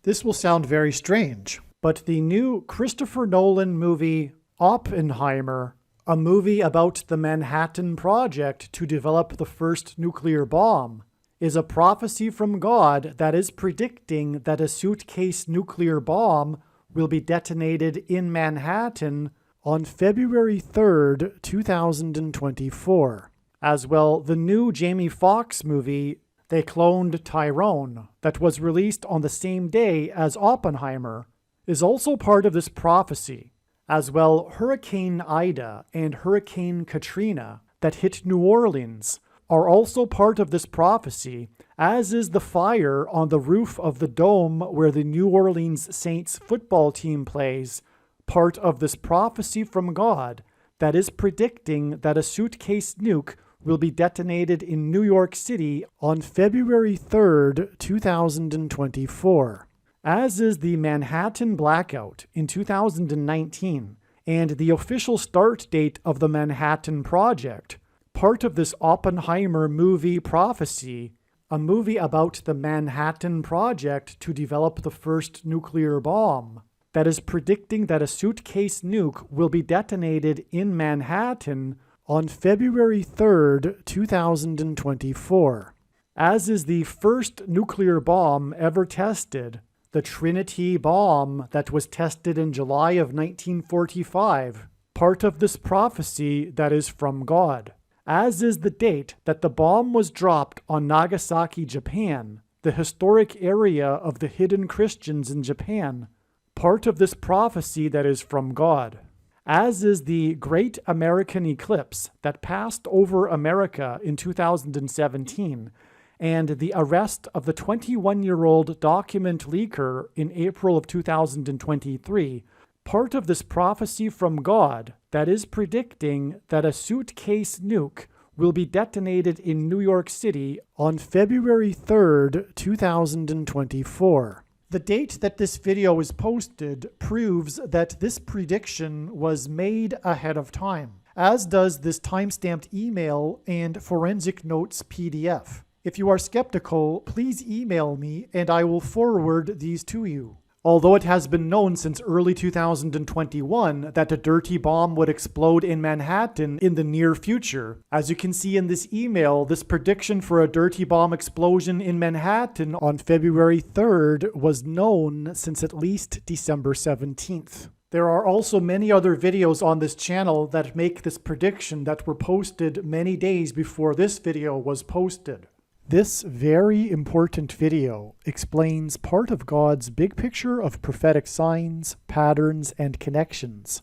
This will sound very strange, but the new Christopher Nolan movie Oppenheimer, a movie about the Manhattan Project to develop the first nuclear bomb, is a prophecy from God that is predicting that a suitcase nuclear bomb will be detonated in Manhattan on February 3rd, 2024. As well, the new Jamie Foxx movie, They Cloned Tyrone, that was released on the same day as Oppenheimer, is also part of this prophecy. As well, Hurricane Ida and Hurricane Katrina that hit New Orleans are also part of this prophecy, as is the fire on the roof of the dome where the New Orleans Saints football team plays, part of this prophecy from God that is predicting that a suitcase nuke will be detonated in New York City on February 3rd, 2024. As is the Manhattan blackout in 2019 and the official start date of the Manhattan Project, part of this Oppenheimer movie prophecy, a movie about the Manhattan Project to develop the first nuclear bomb, that is predicting that a suitcase nuke will be detonated in Manhattan on February 3rd, 2024. As is the first nuclear bomb ever tested, the Trinity bomb that was tested in July of 1945, part of this prophecy that is from God. As is the date that the bomb was dropped on Nagasaki, Japan, the historic area of the hidden Christians in Japan, part of this prophecy that is from God. As is the Great American Eclipse that passed over America in 2017, and the arrest of the 21-year-old document leaker in April of 2023, part of this prophecy from God that is predicting that a suitcase nuke will be detonated in New York City on February 3rd, 2024. The date that this video is posted proves that this prediction was made ahead of time, as does this timestamped email and forensic notes PDF. If you are skeptical, please email me and I will forward these to you. Although it has been known since early 2021 that a dirty bomb would explode in Manhattan in the near future, as you can see in this email, this prediction for a dirty bomb explosion in Manhattan on February 3rd was known since at least December 17th. There are also many other videos on this channel that make this prediction that were posted many days before this video was posted. This very important video explains part of God's big picture of prophetic signs, patterns, and connections,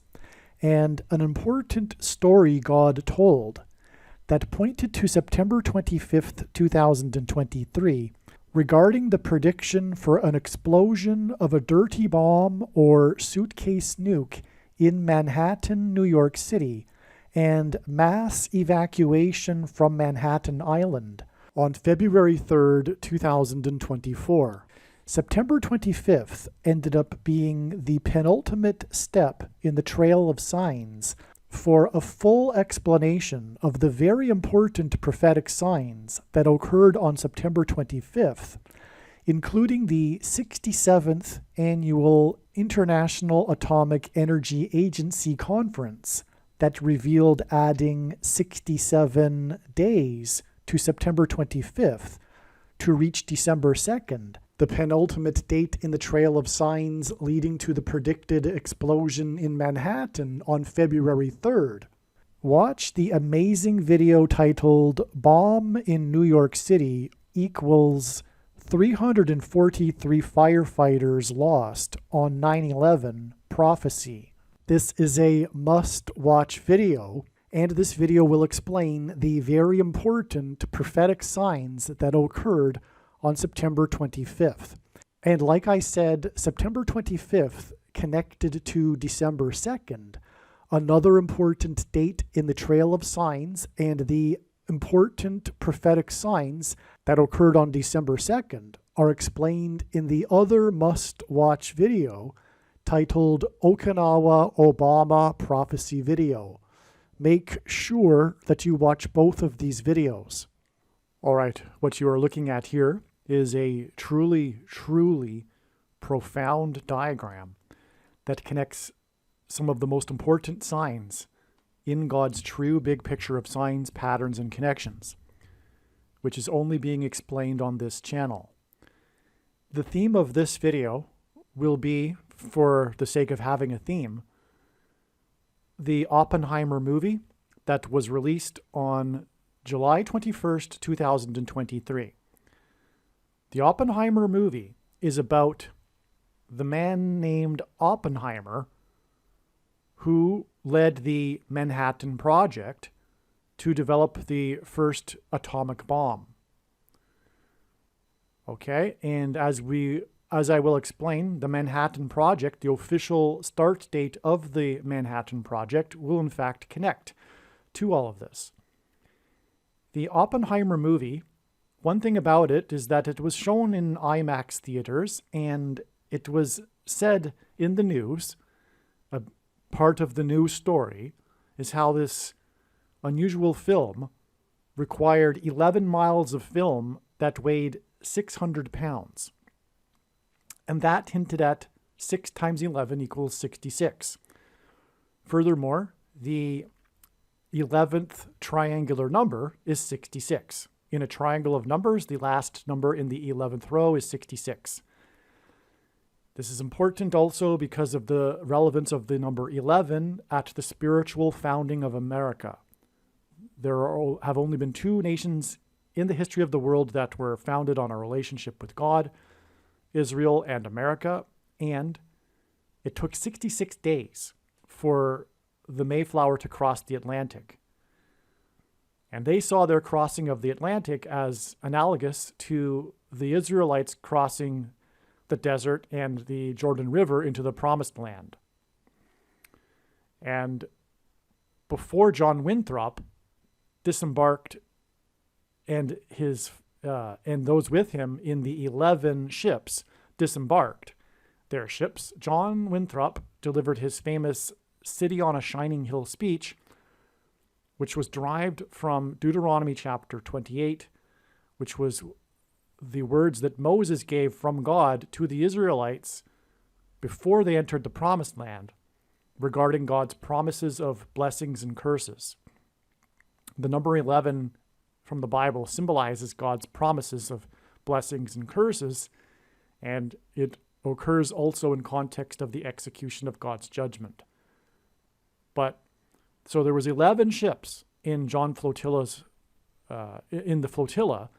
and an important story God told that pointed to September 25th, 2023, regarding the prediction for an explosion of a dirty bomb or suitcase nuke in Manhattan, New York City, and mass evacuation from Manhattan Island on February 3rd, 2024. September 25th ended up being the penultimate step in the trail of signs for a full explanation of the very important prophetic signs that occurred on September 25th, including the 67th Annual International Atomic Energy Agency Conference that revealed adding 67 days to September 25th to reach December 2nd, the penultimate date in the trail of signs leading to the predicted explosion in Manhattan on February 3rd. Watch the amazing video titled Bomb in New York City equals 343 firefighters lost on 9/11 prophecy. This is a must-watch video, and this video will explain the very important prophetic signs that occurred on September 25th. And like I said, September 25th connected to December 2nd, another important date in the trail of signs, and the important prophetic signs that occurred on December 2nd are explained in the other must-watch video titled Okinawa Obama Prophecy Video. Make sure that you watch both of these videos. All right, what you are looking at here is a truly profound diagram that connects some of the most important signs in God's true big picture of signs, patterns, and connections, which is only being explained on this channel. The theme of this video will be, for the sake of having a theme, the Oppenheimer movie that was released on July 21st, 2023. The Oppenheimer movie is about the man named Oppenheimer who led the Manhattan Project to develop the first atomic bomb. Okay, and as I will explain, the Manhattan Project, the official start date of the Manhattan Project, will in fact connect to all of this. The Oppenheimer movie, one thing about it is that it was shown in IMAX theaters, and it was said in the news, a part of the news story is how this unusual film required 11 miles of film that weighed 600 pounds. And that hinted at 6 times 11 equals 66. Furthermore, the 11th triangular number is 66. In a triangle of numbers, the last number in the 11th row is 66. This is important also because of the relevance of the number 11 at the spiritual founding of America. There have only been 2 nations in the history of the world that were founded on a relationship with God, Israel and America, and it took 66 days for the Mayflower to cross the Atlantic. And they saw their crossing of the Atlantic as analogous to the Israelites crossing the desert and the Jordan River into the Promised Land. And before John Winthrop disembarked and those with him in the 11 ships disembarked their ships, John Winthrop delivered his famous City on a Shining Hill speech, which was derived from Deuteronomy chapter 28, which was the words that Moses gave from God to the Israelites before they entered the Promised Land regarding God's promises of blessings and curses. The number 11 from the Bible symbolizes God's promises of blessings and curses, and it occurs also in context of the execution of God's judgment. But so there was 11 ships in John Flotilla's in the flotilla,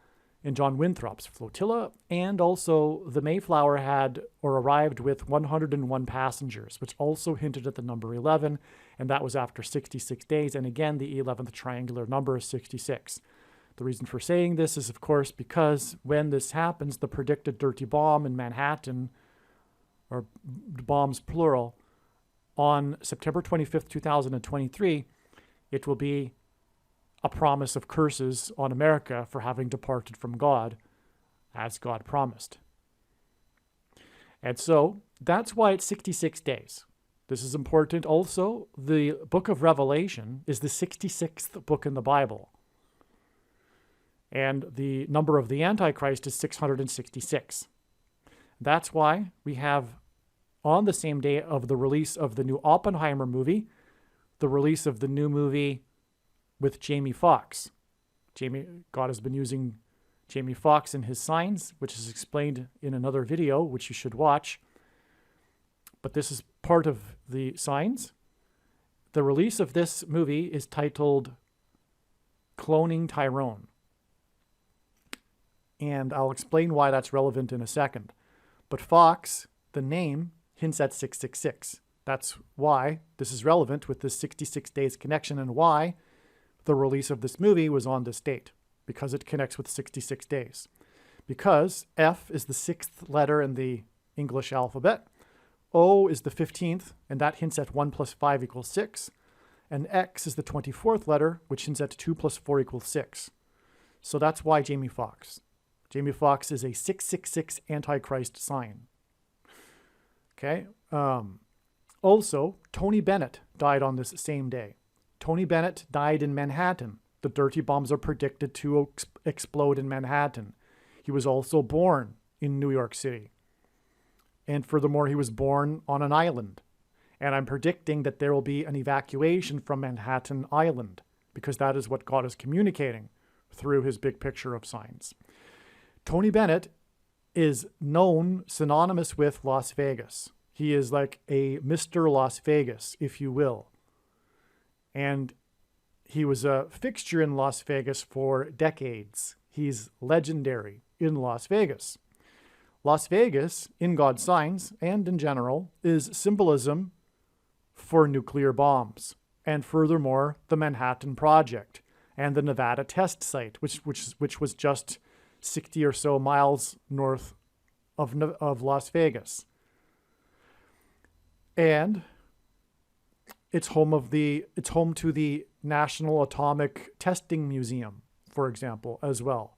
in John Winthrop's flotilla, and also the Mayflower had or arrived with 101 passengers, which also hinted at the number 11, and that was after 66 days. And again, the 11th triangular number is 66. The reason for saying this is, of course, because when this happens, the predicted dirty bomb in Manhattan, or bombs plural, on September 25th, 2023, it will be a promise of curses on America for having departed from God, as God promised. And so that's why it's 66 days. This is important. Also, the book of Revelation is the 66th book in the Bible. And the number of the Antichrist is 666. That's why we have, on the same day of the release of the new Oppenheimer movie, the release of the new movie with Jamie Foxx. God has been using Jamie Foxx in his signs, which is explained in another video, which you should watch. But this is part of the signs. The release of this movie is titled Cloning Tyrone. And I'll explain why that's relevant in a second. But Fox, the name, hints at 666. That's why this is relevant with this 66 days connection, and why the release of this movie was on this date, because it connects with 66 days. Because F is the 6th letter in the English alphabet, O is the 15th, and that hints at 1 plus 5 equals 6, and X is the 24th letter, which hints at 2 plus 4 equals 6. So that's why Jamie Foxx. Jamie Foxx is a 666 Antichrist sign. Okay. Also, Tony Bennett died on this same day. Tony Bennett died in Manhattan. The dirty bombs are predicted to explode in Manhattan. He was also born in New York City. And furthermore, he was born on an island. And I'm predicting that there will be an evacuation from Manhattan Island, because that is what God is communicating through his big picture of signs. Tony Bennett is known synonymous with Las Vegas. He is like a Mr. Las Vegas, if you will. And he was a fixture in Las Vegas for decades. He's legendary in Las Vegas. Las Vegas, in God's signs and in general, is symbolism for nuclear bombs, and furthermore, the Manhattan Project and the Nevada test site, which was just 60 or so miles north of Las Vegas. And it's home to the National Atomic Testing Museum, for example, as well.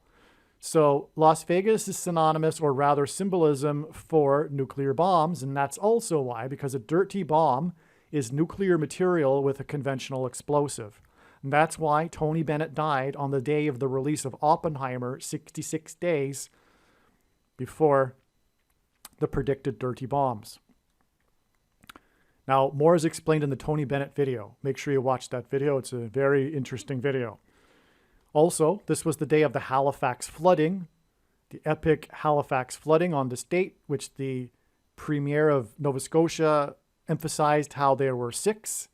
So Las Vegas is synonymous, or rather symbolism, for nuclear bombs, and that's also why, because a dirty bomb is nuclear material with a conventional explosive. And that's why Tony Bennett died on the day of the release of Oppenheimer, 66 days before the predicted dirty bombs. Now, more is explained in the Tony Bennett video. Make sure you watch that video. It's a very interesting video. Also, this was the day of the Halifax flooding, the epic Halifax flooding on this date, which the Premier of Nova Scotia emphasized how there were six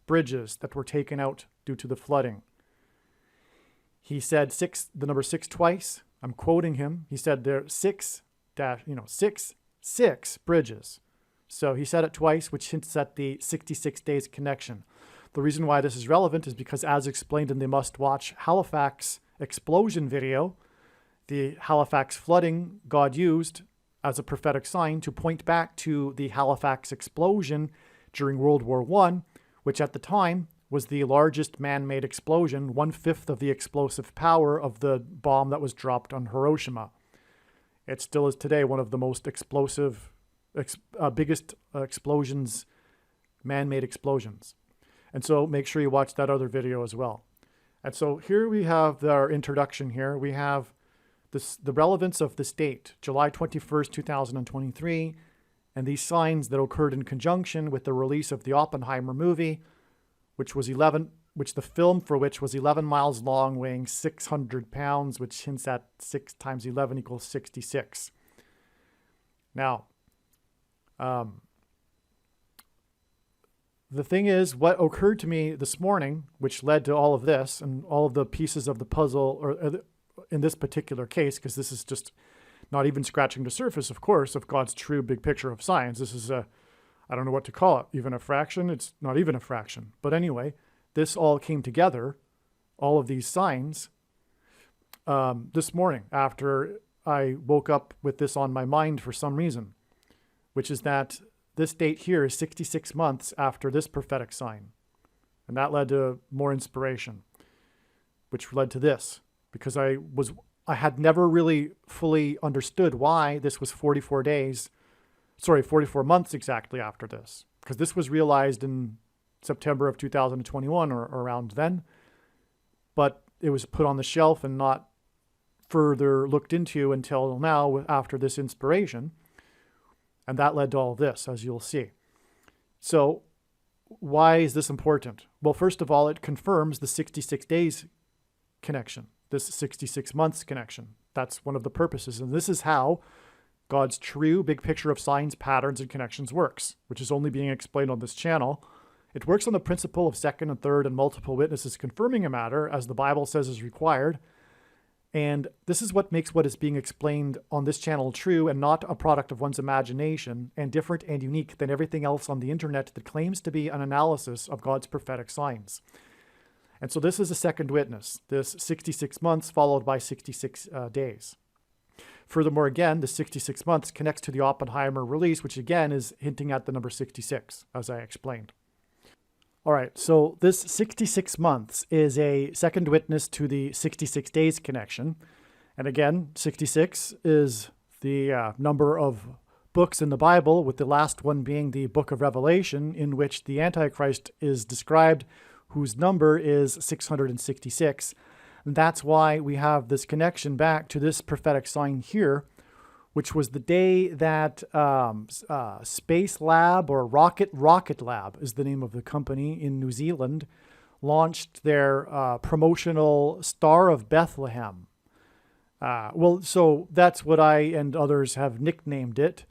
bridges that were taken out due to the flooding. He said the number six twice. I'm quoting him. He said there are six bridges. So he said it twice, which hints at the 66 days connection. The reason why this is relevant is because, as explained in the must-watch Halifax explosion video, the Halifax flooding God used as a prophetic sign to point back to the Halifax explosion during World War I, which at the time was the largest man-made explosion, 1/5 of the explosive power of the bomb that was dropped on Hiroshima. It still is today one of the most explosive, biggest explosions, man-made explosions. And so make sure you watch that other video as well. And so here we have our introduction here. We have the relevance of this date, July 21st, 2023, and these signs that occurred in conjunction with the release of the Oppenheimer movie, which the film for which was 11 miles long, weighing 600 pounds, which hints at 6 times 11 equals 66. Now, the thing is, what occurred to me this morning, which led to all of this and all of the pieces of the puzzle, or in this particular case, because this is just not even scratching the surface, of course, of God's true big picture of science. This is I don't know what to call it, even a fraction. It's not even a fraction. But anyway, this all came together, all of these signs, this morning after I woke up with this on my mind for some reason, which is that this date here is 66 months after this prophetic sign. And that led to more inspiration, which led to this, because I had never really fully understood why this was 44 months exactly after this, because this was realized in September of 2021 or around then, but it was put on the shelf and not further looked into until now after this inspiration. And that led to all this, as you'll see. So why is this important? Well, first of all, it confirms the 66 days connection, this 66 months connection. That's one of the purposes. And this is how God's true big picture of signs, patterns, and connections works, which is only being explained on this channel. It works on the principle of second and third and multiple witnesses confirming a matter, as the Bible says is required. And this is what makes what is being explained on this channel true and not a product of one's imagination, and different and unique than everything else on the internet that claims to be an analysis of God's prophetic signs. And so this is a second witness, this 66 months followed by 66 days. Furthermore, again, the 66 months connects to the Oppenheimer release, which again is hinting at the number 66, as I explained. All right, so this 66 months is a second witness to the 66 days connection. And again, 66 is the number of books in the Bible, with the last one being the book of Revelation, in which the Antichrist is described, whose number is 666. And that's why we have this connection back to this prophetic sign here, which was the day that Space Lab, or Rocket Lab is the name of the company in New Zealand, launched their promotional Star of Bethlehem. So that's what I and others have nicknamed it,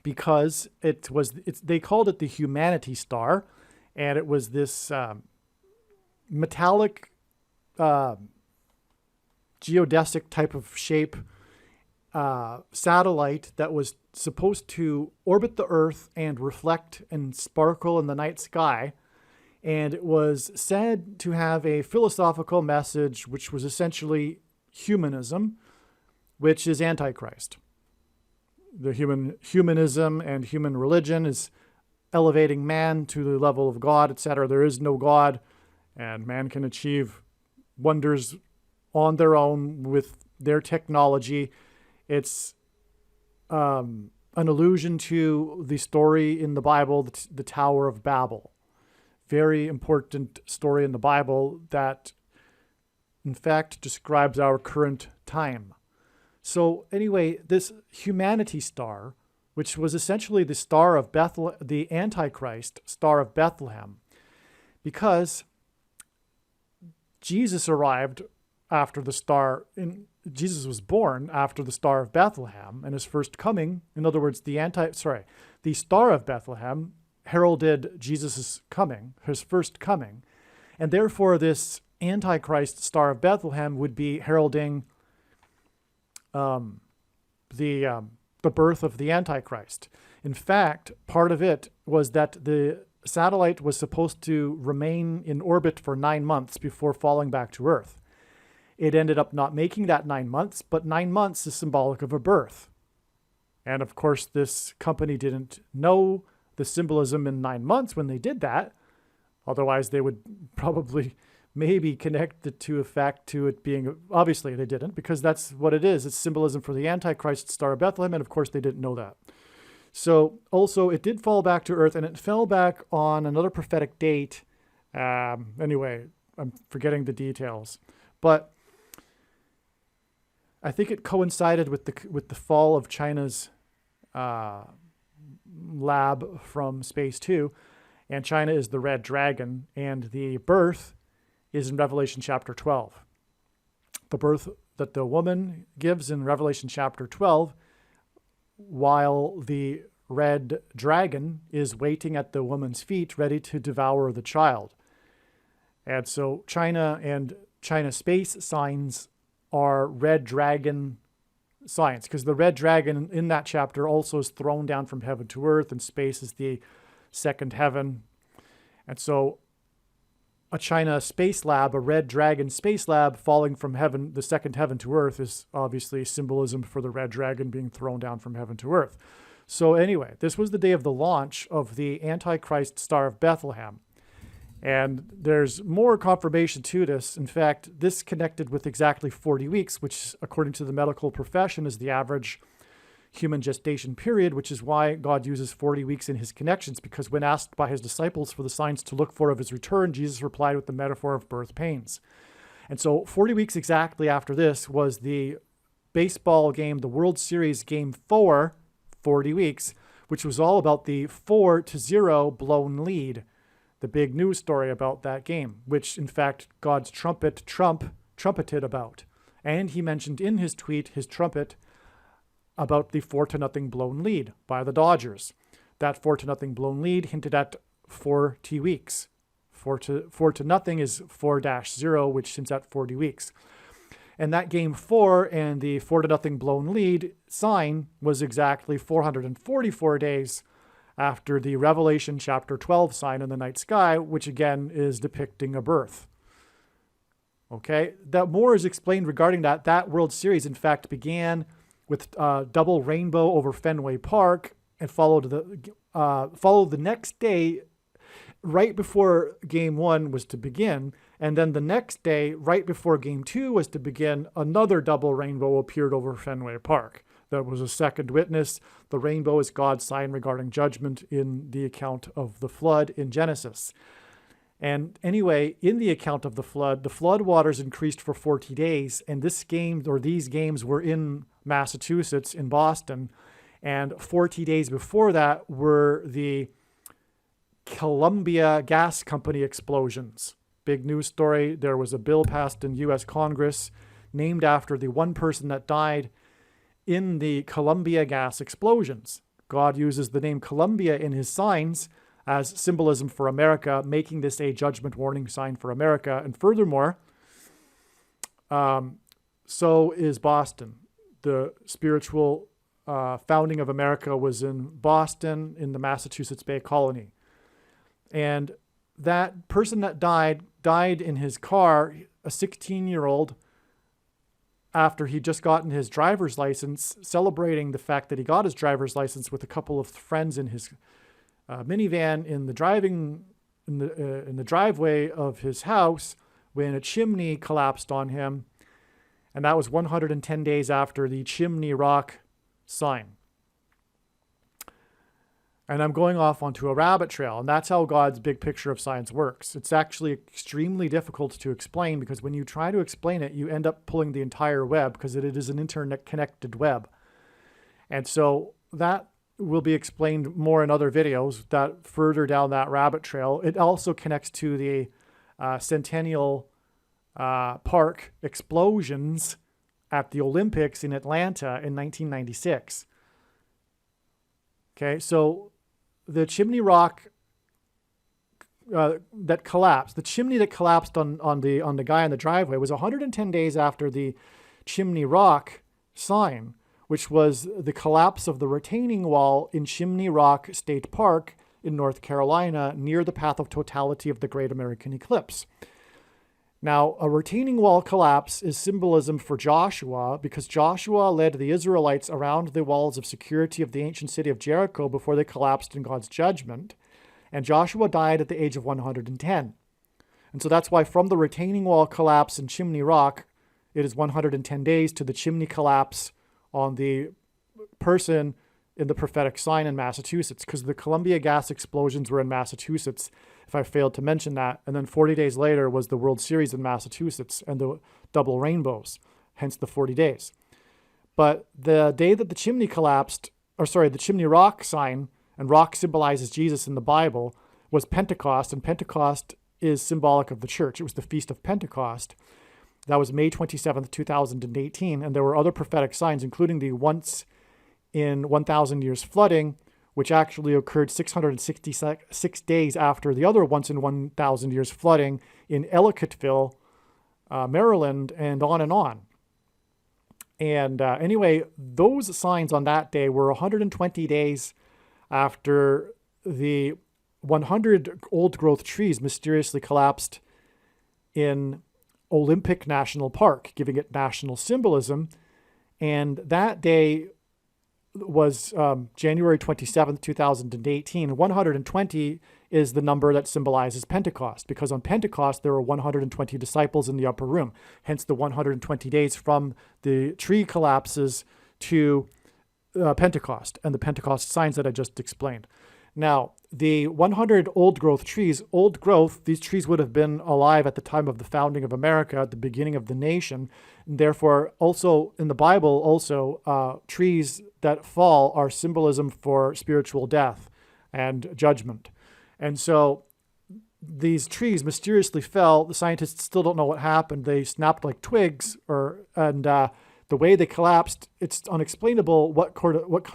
because they called it the Humanity Star, and it was this metallic geodesic type of shape satellite that was supposed to orbit the Earth and reflect and sparkle in the night sky. And it was said to have a philosophical message, which was essentially humanism, which is Antichrist. The humanism and human religion is elevating man to the level of God, etc. There is no God, and man can achieve wonders on their own with their technology. It's an allusion to the story in the Bible, the Tower of Babel. Very important story in the Bible that, in fact, describes our current time. So anyway, this Humanity Star, which was essentially the Star of Bethlehem, the Antichrist Star of Bethlehem, because Jesus arrived after the star, Jesus was born after the Star of Bethlehem, and his first coming, in other words, the Star of Bethlehem heralded Jesus' coming, his first coming, and therefore this Antichrist Star of Bethlehem would be heralding the birth of the Antichrist. In fact, part of it was that the satellite was supposed to remain in orbit for 9 months before falling back to Earth. It ended up not making that 9 months, but 9 months is symbolic of a birth. And of course, this company didn't know the symbolism in 9 months when they did that. Otherwise, they would probably maybe connect the two effect to it being, obviously they didn't, because that's what it is. It's symbolism for the Antichrist Star of Bethlehem, and of course they didn't know that. So also it did fall back to Earth, and it fell back on another prophetic date. Anyway, I'm forgetting the details, but I think it coincided with the fall of China's lab from Space 2, and China is the red dragon, and the birth is in Revelation chapter 12. The birth that the woman gives in Revelation chapter 12, while the red dragon is waiting at the woman's feet, ready to devour the child. And so China and China space signs are red dragon signs, because the red dragon in that chapter also is thrown down from heaven to earth, and space is the second heaven. And so a China space lab, a red dragon space lab falling from heaven, the second heaven to earth, is obviously symbolism for the red dragon being thrown down from heaven to earth. So anyway, this was the day of the launch of the Antichrist Star of Bethlehem. And there's more confirmation to this. In fact, this connected with exactly 40 weeks, which according to the medical profession is the average human gestation period, which is why God uses 40 weeks in his connections, because when asked by his disciples for the signs to look for of his return, Jesus replied with the metaphor of birth pains. And so 40 weeks exactly after this was the baseball game, the World Series Game 4, 40 weeks, which was all about the 4-0 blown lead. The big news story about that game, which in fact God's trumpeted about. And he mentioned in his tweet, his trumpet, about the 4-0 blown lead by the Dodgers. That 4-0 blown lead hinted at 40 weeks. 4-0 is 4-0, which hints at 40 weeks. And that game 4 and the 4-0 blown lead sign was exactly 444 days after the Revelation chapter 12 sign in the night sky, which again is depicting a birth. Okay, that more is explained regarding that. That World Series, in fact, began with double rainbow over Fenway Park, and followed the next day, right before Game 1 was to begin, and then the next day, right before Game 2 was to begin, another double rainbow appeared over Fenway Park. That was a second witness. The rainbow is God's sign regarding judgment in the account of the flood in Genesis. And anyway, in the account of the flood waters increased for 40 days, and this game, or these games, were in Massachusetts, in Boston. And 40 days before that were the Columbia Gas Company explosions. Big news story. There was a bill passed in U.S. Congress named after the one person that died in the Columbia gas explosions. God uses the name Columbia in his signs as symbolism for America, making this a judgment warning sign for America. And furthermore, so is Boston. The spiritual founding of America was in Boston, in the Massachusetts Bay Colony. And that person that died in his car, a 16-year-old, after he'd just gotten his driver's license, celebrating the fact that he got his driver's license with a couple of friends in his minivan in the driveway of his house, when a chimney collapsed on him. And that was 110 days after the Chimney Rock sign. And I'm going off onto a rabbit trail, and that's how God's big picture of science works. It's actually extremely difficult to explain, because when you try to explain it, you end up pulling the entire web, because it is an internet-connected web. And so that will be explained more in other videos that further down that rabbit trail. It also connects to the Centennial Park explosions at the Olympics in Atlanta in 1996. Okay, so the Chimney Rock that collapsed, the chimney that collapsed on the guy in the driveway, was 110 days after the Chimney Rock sign, which was the collapse of the retaining wall in Chimney Rock State Park in North Carolina, near the path of totality of the Great American Eclipse. Now, a retaining wall collapse is symbolism for Joshua, because Joshua led the Israelites around the walls of security of the ancient city of Jericho before they collapsed in God's judgment. And Joshua died at the age of 110. And so that's why from the retaining wall collapse in Chimney Rock, it is 110 days to the chimney collapse on the person in the prophetic sign in Massachusetts, because the Columbia gas explosions were in Massachusetts, if I failed to mention that. And then 40 days later was the World Series in Massachusetts and the double rainbows, hence the 40 days. But the day that the chimney collapsed, the Chimney Rock sign, and rock symbolizes Jesus in the Bible, was Pentecost, and Pentecost is symbolic of the church. It was the Feast of Pentecost. That was May 27th, 2018, and there were other prophetic signs, including the once in 1,000 years flooding, which actually occurred 666 days after the other once in 1,000 years flooding in Ellicottville, Maryland, and on and on. And anyway, those signs on that day were 120 days after the 100 old-growth trees mysteriously collapsed in Olympic National Park, giving it national symbolism. And that day was January 27th, 2018. 120 is the number that symbolizes Pentecost, because on Pentecost there were 120 disciples in the upper room, hence the 120 days from the tree collapses to Pentecost and the Pentecost signs that I just explained. Now, the 100 old-growth trees, old growth, these trees would have been alive at the time of the founding of America, at the beginning of the nation. And therefore, also in the Bible, trees that fall are symbolism for spiritual death and judgment. And so these trees mysteriously fell. The scientists still don't know what happened. They snapped like twigs, and the way they collapsed, it's unexplainable what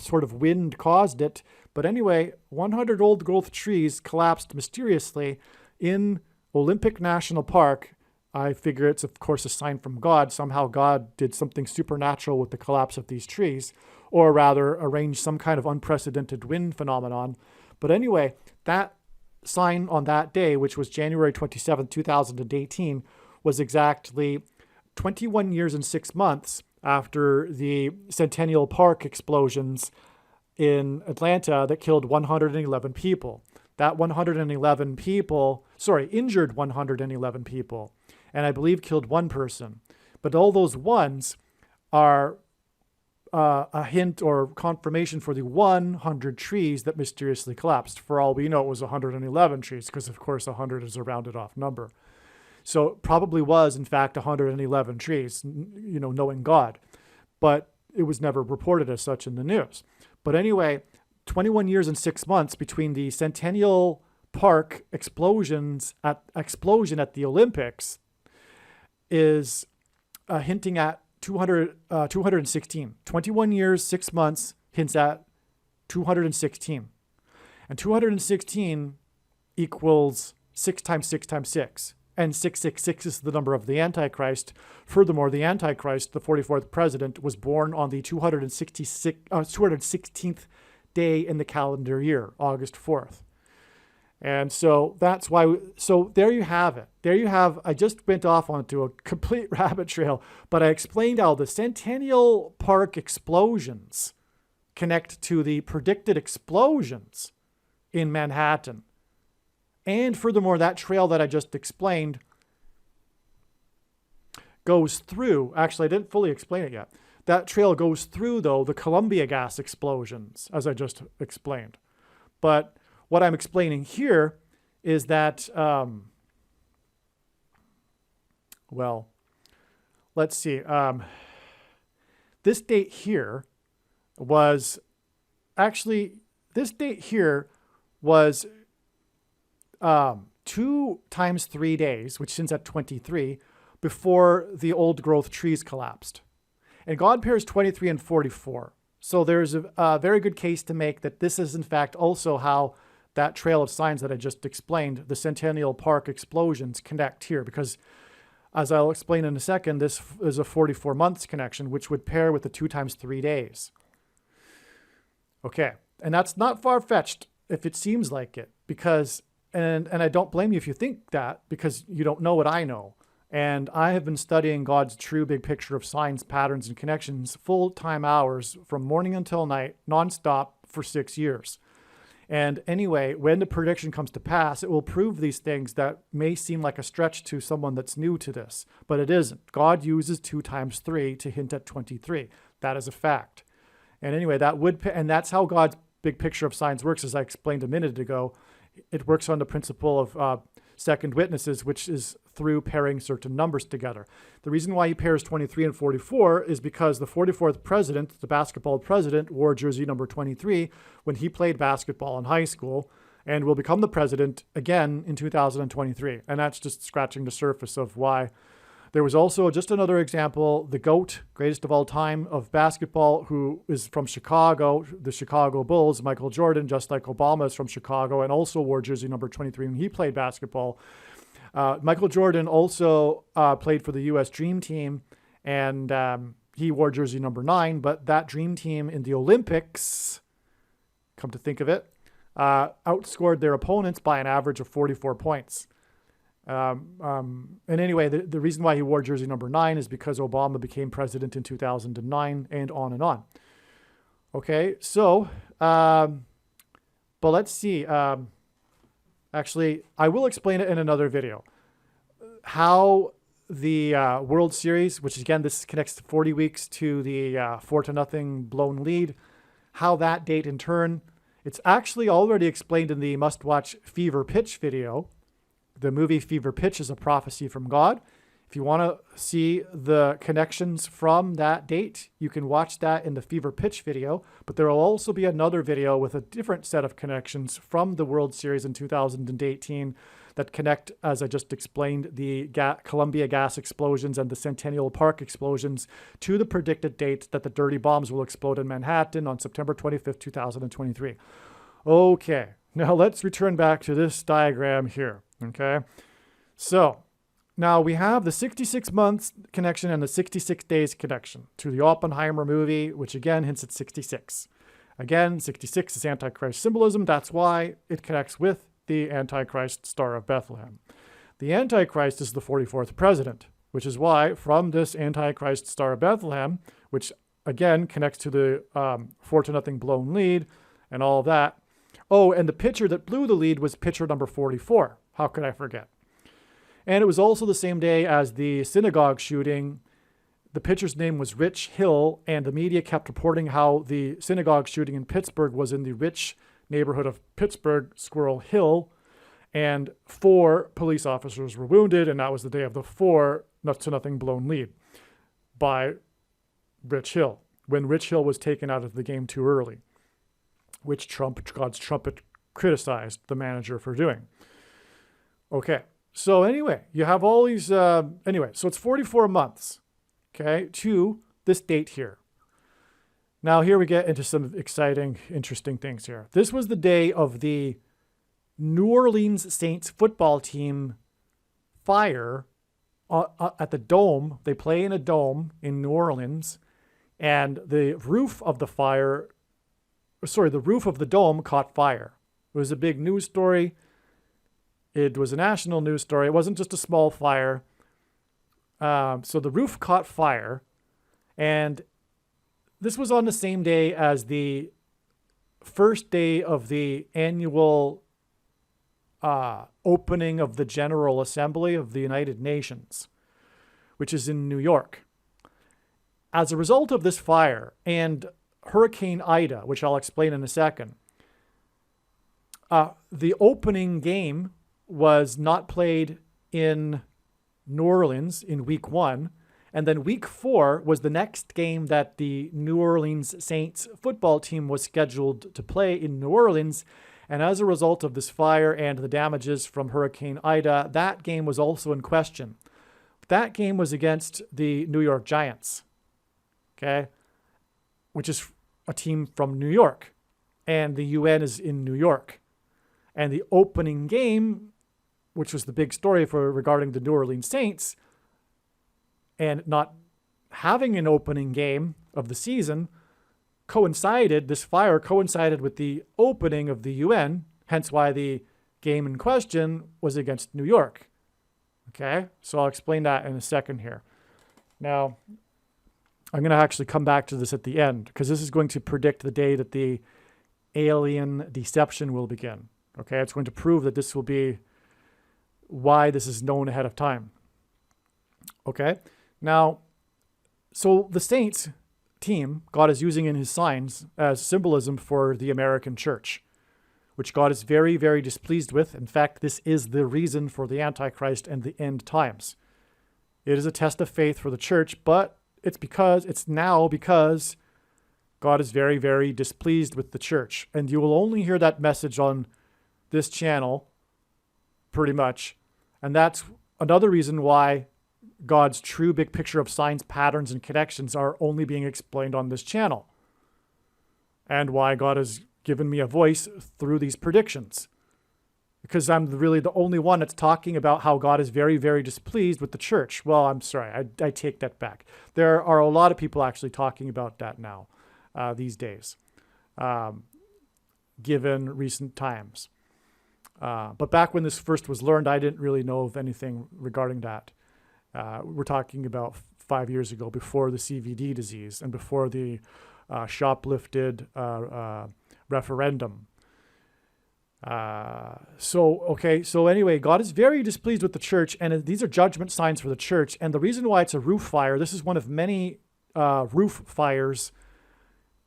sort of wind caused it. But anyway, 100 old growth trees collapsed mysteriously in Olympic National Park. I figure it's, of course, a sign from God. Somehow God did something supernatural with the collapse of these trees, or rather arranged some kind of unprecedented wind phenomenon. But anyway, that sign on that day, which was January 27, 2018, was exactly 21 years and 6 months after the Centennial Park explosions in Atlanta that killed 111 people. That 111 people, injured 111 people, and I believe killed one person. But all those ones are a hint or confirmation for the 100 trees that mysteriously collapsed. For all we know, it was 111 trees, because of course 100 is a rounded off number. So it probably was, in fact, 111 trees, knowing God. But it was never reported as such in the news. But anyway, 21 years and 6 months between the Centennial Park explosion at the Olympics is hinting at 216. 21 years, 6 months hints at 216. And 216 equals 6 times 6 times 6. And 666 is the number of the Antichrist. Furthermore, the Antichrist, the 44th president, was born on the 216th day in the calendar year, August 4th. And so that's why, so there you have it. There you have, I just went off onto a complete rabbit trail, but I explained how the Centennial Park explosions connect to the predicted explosions in Manhattan. And furthermore, that trail that I just explained goes through, actually, I didn't fully explain it yet. That trail goes through, though, the Columbia gas explosions, as I just explained. But what I'm explaining here is that, well, let's see. This date here was, actually, this date here was 2 times 3 days, which ends at 23, before the old growth trees collapsed. And God pairs 23 and 44. So there's a very good case to make that this is in fact also how that trail of signs that I just explained, the Centennial Park explosions, connect here, because as I'll explain in a second, this is a 44 months connection, which would pair with the 2 times 3 days. Okay, and that's not far-fetched if it seems like it, because, and I don't blame you if you think that, because you don't know what I know. And I have been studying God's true big picture of signs, patterns, and connections full-time hours from morning until night, nonstop for 6 years. And anyway, when the prediction comes to pass, it will prove these things that may seem like a stretch to someone that's new to this, but it isn't. God uses 2 times 3 to hint at 23. That is a fact. And anyway, and that's how God's big picture of signs works, as I explained a minute ago. It works on the principle of second witnesses, which is through pairing certain numbers together. The reason why he pairs 23 and 44 is because the 44th president, the basketball president, wore jersey number 23 when he played basketball in high school and will become the president again in 2023. And that's just scratching the surface of why. There was also just another example, the GOAT, greatest of all time of basketball, who is from Chicago, the Chicago Bulls, Michael Jordan, just like Obama is from Chicago, and also wore jersey number 23 when he played basketball. Michael Jordan also played for the U.S. Dream Team, and he wore jersey number 9, but that Dream Team in the Olympics, come to think of it, outscored their opponents by an average of 44 points. And anyway, the reason why he wore jersey number 9 is because Obama became president in 2009, and on and on. Okay, so, but let's see. Actually, I will explain it in another video. How the World Series, which again, this connects 40 weeks to the 4-0 blown lead, how that date in turn, it's actually already explained in the must-watch Fever Pitch video. The movie Fever Pitch is a prophecy from God. If you want to see the connections from that date, you can watch that in the Fever Pitch video. But there will also be another video with a different set of connections from the World Series in 2018 that connect, as I just explained, the Columbia gas explosions and the Centennial Park explosions to the predicted date that the dirty bombs will explode in Manhattan on September 25th, 2023. Okay, now let's return back to this diagram here. Okay, so now we have the 66 months connection and the 66 days connection to the Oppenheimer movie, which again hints at 66. Again, 66 is Antichrist symbolism. That's why it connects with the Antichrist Star of Bethlehem. The Antichrist is the 44th president, which is why from this Antichrist Star of Bethlehem, which again connects to the 4-0 blown lead and all of that. Oh, and the pitcher that blew the lead was pitcher number 44. How could I forget? And it was also the same day as the synagogue shooting. The pitcher's name was Rich Hill, and the media kept reporting how the synagogue shooting in Pittsburgh was in the rich neighborhood of Pittsburgh, Squirrel Hill, and 4 police officers were wounded, and that was the day of the 4-0 blown lead by Rich Hill. when Rich Hill was taken out of the game too early, which God's trumpet criticized the manager for doing. Okay, so anyway, you have all these, so it's 44 months, okay, to this date here. Now here we get into some exciting, interesting things here. This was the day of the New Orleans Saints football team fire at the dome. They play in a dome in New Orleans, and the roof of the dome caught fire. It was a big news story. It was a national news story. It wasn't just a small fire. So the roof caught fire, and this was on the same day as the first day of the annual opening of the General Assembly of the United Nations, which is in New York. As a result of this fire and Hurricane Ida, which I'll explain in a second, the opening game was not played in New Orleans in week 1. And then week 4 was the next game that the New Orleans Saints football team was scheduled to play in New Orleans. And as a result of this fire and the damages from Hurricane Ida, that game was also in question. That game was against the New York Giants, okay, which is a team from New York. And the UN is in New York. And the opening game, which was the big story regarding the New Orleans Saints, and not having an opening game of the season, this fire coincided with the opening of the UN, hence why the game in question was against New York. Okay, so I'll explain that in a second here. Now, I'm going to actually come back to this at the end, because this is going to predict the day that the alien deception will begin. Okay, it's going to prove that this will be why this is known ahead of time. Okay, now, so the Saints team, God is using in his signs as symbolism for the American church, which God is very, very displeased with. In fact, this is the reason for the Antichrist and the end times. It is a test of faith for the church, but it's now because God is very, very displeased with the church. And you will only hear that message on this channel, pretty much. And that's another reason why God's true big picture of signs, patterns, and connections are only being explained on this channel. And why God has given me a voice through these predictions. Because I'm really the only one that's talking about how God is very, very displeased with the church. Well, I'm sorry, I take that back. There are a lot of people actually talking about that now, these days, given recent times. But back when this first was learned, I didn't really know of anything regarding that. We're talking about 5 years ago, before the CVD disease and before the shoplifted referendum. So anyway, God is very displeased with the church, and these are judgment signs for the church. And the reason why it's a roof fire, this is one of many roof fires,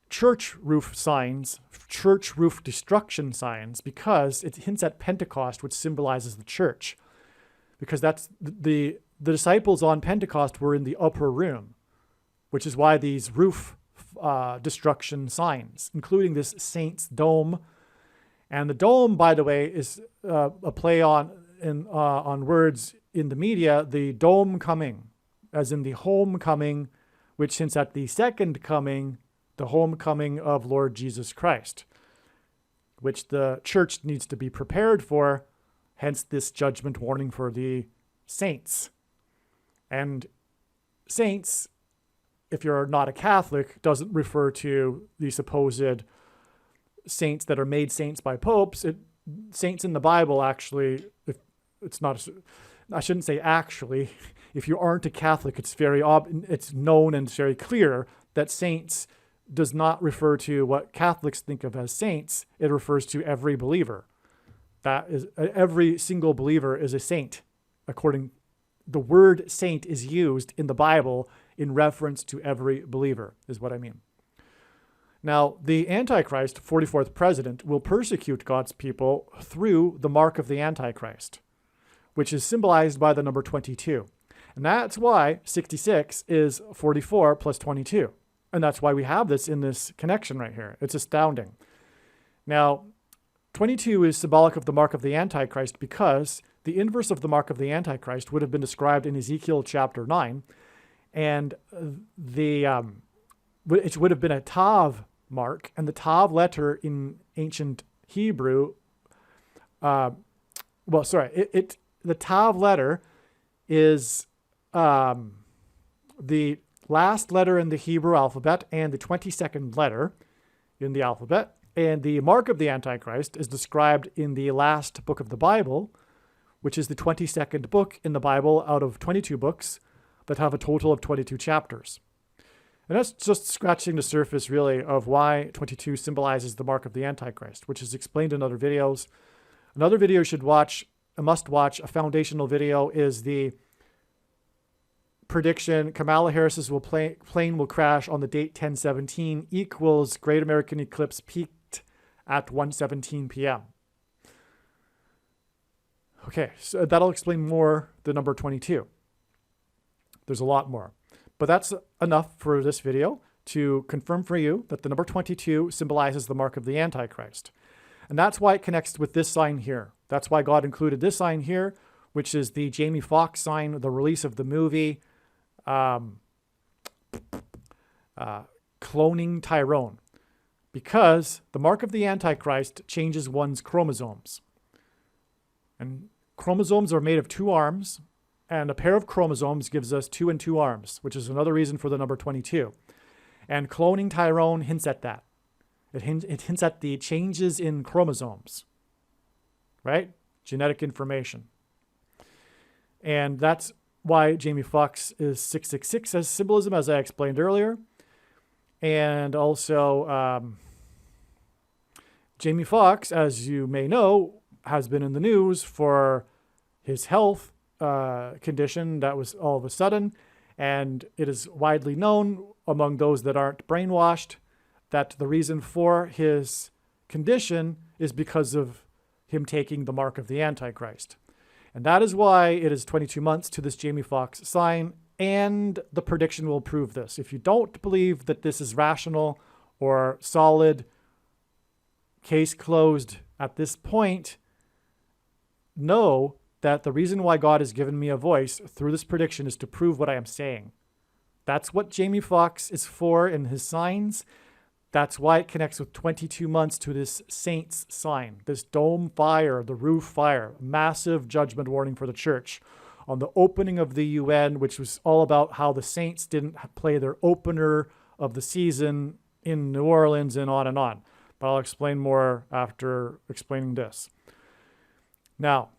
church roof signs, church roof destruction signs, because it hints at Pentecost, which symbolizes the church. Because that's the disciples on Pentecost were in the upper room, which is why these roof destruction signs, including this Saints dome. And the dome, by the way, is a play on words in the media, the dome coming, as in the homecoming, which hints at the second coming, the homecoming of Lord Jesus Christ, which the church needs to be prepared for, hence this judgment warning for the saints. And saints, if you're not a Catholic, doesn't refer to the supposed saints that are made saints by popes. Saints in the Bible, actually, I shouldn't say actually, if you aren't a Catholic, it's known and it's very clear that saints does not refer to what Catholics think of as saints. It refers to every believer. That is, every single believer is a saint. The word saint is used in the Bible in reference to every believer, is what I mean. Now, the Antichrist, 44th president, will persecute God's people through the mark of the Antichrist, which is symbolized by the number 22. And that's why 66 is 44 plus 22. And that's why we have this in this connection right here. It's astounding. Now, 22 is symbolic of the mark of the Antichrist because the inverse of the mark of the Antichrist would have been described in Ezekiel chapter 9. And it would have been a Tav mark. And the Tav letter in ancient Hebrew, the Tav letter is the last letter in the Hebrew alphabet and the 22nd letter in the alphabet. And the mark of the Antichrist is described in the last book of the Bible, which is the 22nd book in the Bible out of 22 books that have a total of 22 chapters. And that's just scratching the surface, really, of why 22 symbolizes the mark of the Antichrist, which is explained in other videos. Another video you should watch, a must-watch, a foundational video, is the prediction Kamala Harris's plane will crash on the date 10/17 equals Great American Eclipse peaked at 1:17 p.m. Okay, so that'll explain more the number 22. There's a lot more. But that's enough for this video to confirm for you that the number 22 symbolizes the mark of the Antichrist. And that's why it connects with this sign here. That's why God included this sign here, which is the Jamie Foxx sign, the release of the movie, Cloning Tyrone. Because the mark of the Antichrist changes one's chromosomes. And chromosomes are made of 2 arms, and a pair of chromosomes gives us 2 and 2 arms, which is another reason for the number 22. And Cloning Tyrone hints at that. It hints at the changes in chromosomes, right? Genetic information. And that's why Jamie Foxx is 666 as symbolism, as I explained earlier. And also, Jamie Foxx, as you may know, has been in the news for his health condition that was all of a sudden. And it is widely known among those that aren't brainwashed that the reason for his condition is because of him taking the mark of the Antichrist. And that is why it is 22 months to this Jamie Foxx sign, and the prediction will prove this. If you don't believe that this is rational or solid, case closed at this point, know that the reason why God has given me a voice through this prediction is to prove what I am saying. That's what Jamie Foxx is for in his signs. That's why it connects with 22 months to this saints sign, this dome fire, the roof fire, massive judgment warning for the church on the opening of the UN, which was all about how the saints didn't play their opener of the season in New Orleans and on and on. But I'll explain more after explaining this. Now,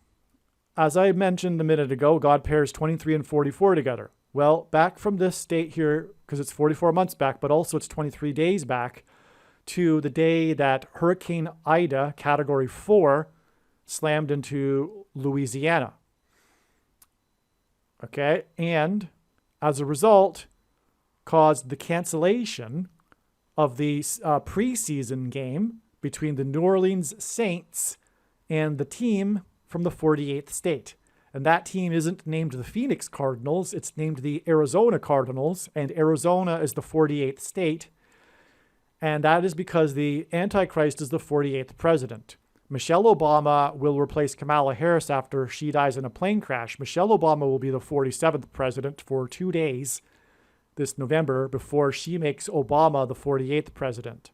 as I mentioned a minute ago, God pairs 23 and 44 together. Well, back from this state here, because it's 44 months back, but also it's 23 days back to the day that Hurricane Ida, Category 4, slammed into Louisiana. Okay, and as a result, caused the cancellation of the preseason game between the New Orleans Saints and the team from the 48th state. And that team isn't named the Phoenix Cardinals, it's named the Arizona Cardinals, and Arizona is the 48th state. And that is because the Antichrist is the 48th president. Michelle Obama will replace Kamala Harris after she dies in a plane crash. Michelle Obama will be the 47th president for 2 days this November before she makes Obama the 48th president.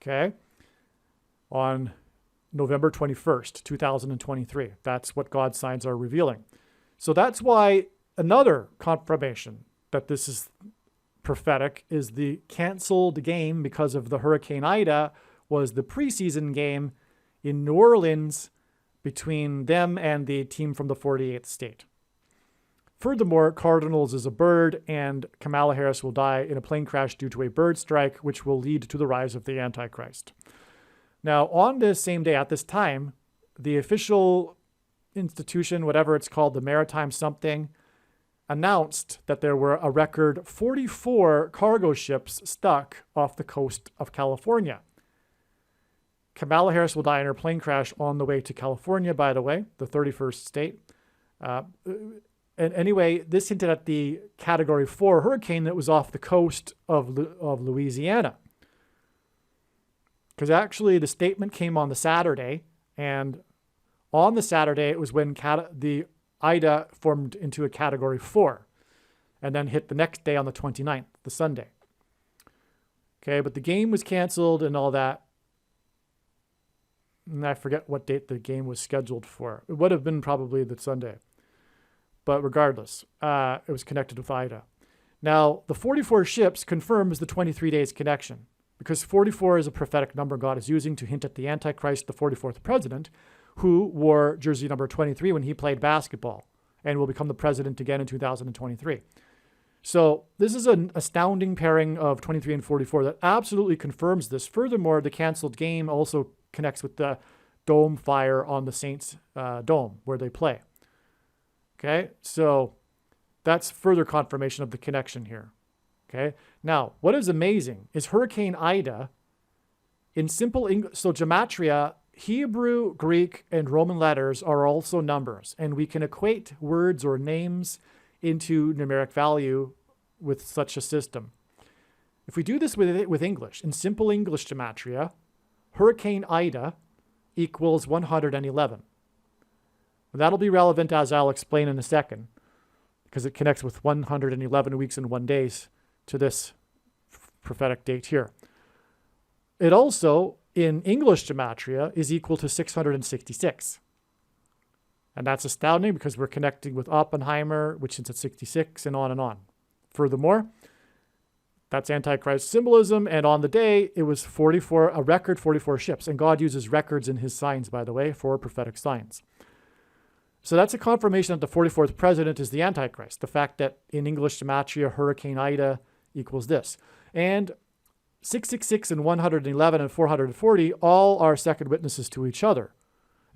Okay? On November 21st, 2023. That's what God's signs are revealing. So that's why another confirmation that this is prophetic is the canceled game because of the Hurricane Ida was the preseason game in New Orleans between them and the team from the 48th state. Furthermore, Cardinals is a bird, and Kamala Harris will die in a plane crash due to a bird strike, which will lead to the rise of the Antichrist. Now, on this same day, at this time, the official institution, whatever it's called, the Maritime something, announced that there were a record 44 cargo ships stuck off the coast of California. Kamala Harris will die in her plane crash on the way to California, by the way, the 31st state. And anyway, this hinted at the Category 4 hurricane that was off the coast of Louisiana. Because actually the statement came on the Saturday, and on the Saturday it was when the Ida formed into a Category 4 and then hit the next day on the 29th, the Sunday. Okay, but the game was canceled and all that. And I forget what date the game was scheduled for. It would have been probably the Sunday. But regardless, it was connected with Ida. Now, the 44 ships confirms the 23 days connection, because 44 is a prophetic number God is using to hint at the Antichrist, the 44th president, who wore jersey number 23 when he played basketball and will become the president again in 2023. So this is an astounding pairing of 23 and 44 that absolutely confirms this. Furthermore, the canceled game also connects with the dome fire on the Saints dome where they play. Okay, so that's further confirmation of the connection here. Okay, now what is amazing is Hurricane Ida in simple English. So gematria, Hebrew, Greek, and Roman letters are also numbers, and we can equate words or names into numeric value with such a system. If we do this with English, in simple English gematria, Hurricane Ida equals 111. That'll be relevant, as I'll explain in a second, because it connects with 111 weeks and 1 day to this prophetic date here. It also, in English gematria, is equal to 666. And that's astounding because we're connecting with Oppenheimer, which is at 66, and on and on. Furthermore, that's Antichrist symbolism, and on the day, it was 44, a record 44 ships. And God uses records in his signs, by the way, for prophetic signs. So that's a confirmation that the 44th president is the Antichrist. The fact that in English gematria, Hurricane Ida equals this. And 666 and 111 and 440 all are second witnesses to each other.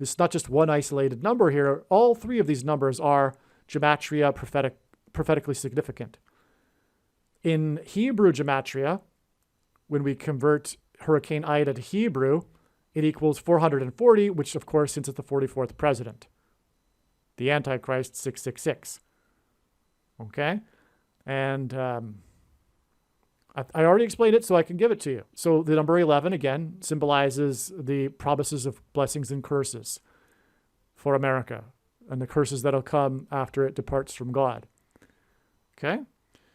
It's not just one isolated number here. All three of these numbers are gematria prophetically significant. In Hebrew gematria, when we convert Hurricane Ida to Hebrew, it equals 440, which of course, since it's the 44th president. The Antichrist, 666. Okay? And I already explained it, so I can give it to you. So the number 11, again, symbolizes the promises of blessings and curses for America, and the curses that'll come after it departs from God. Okay?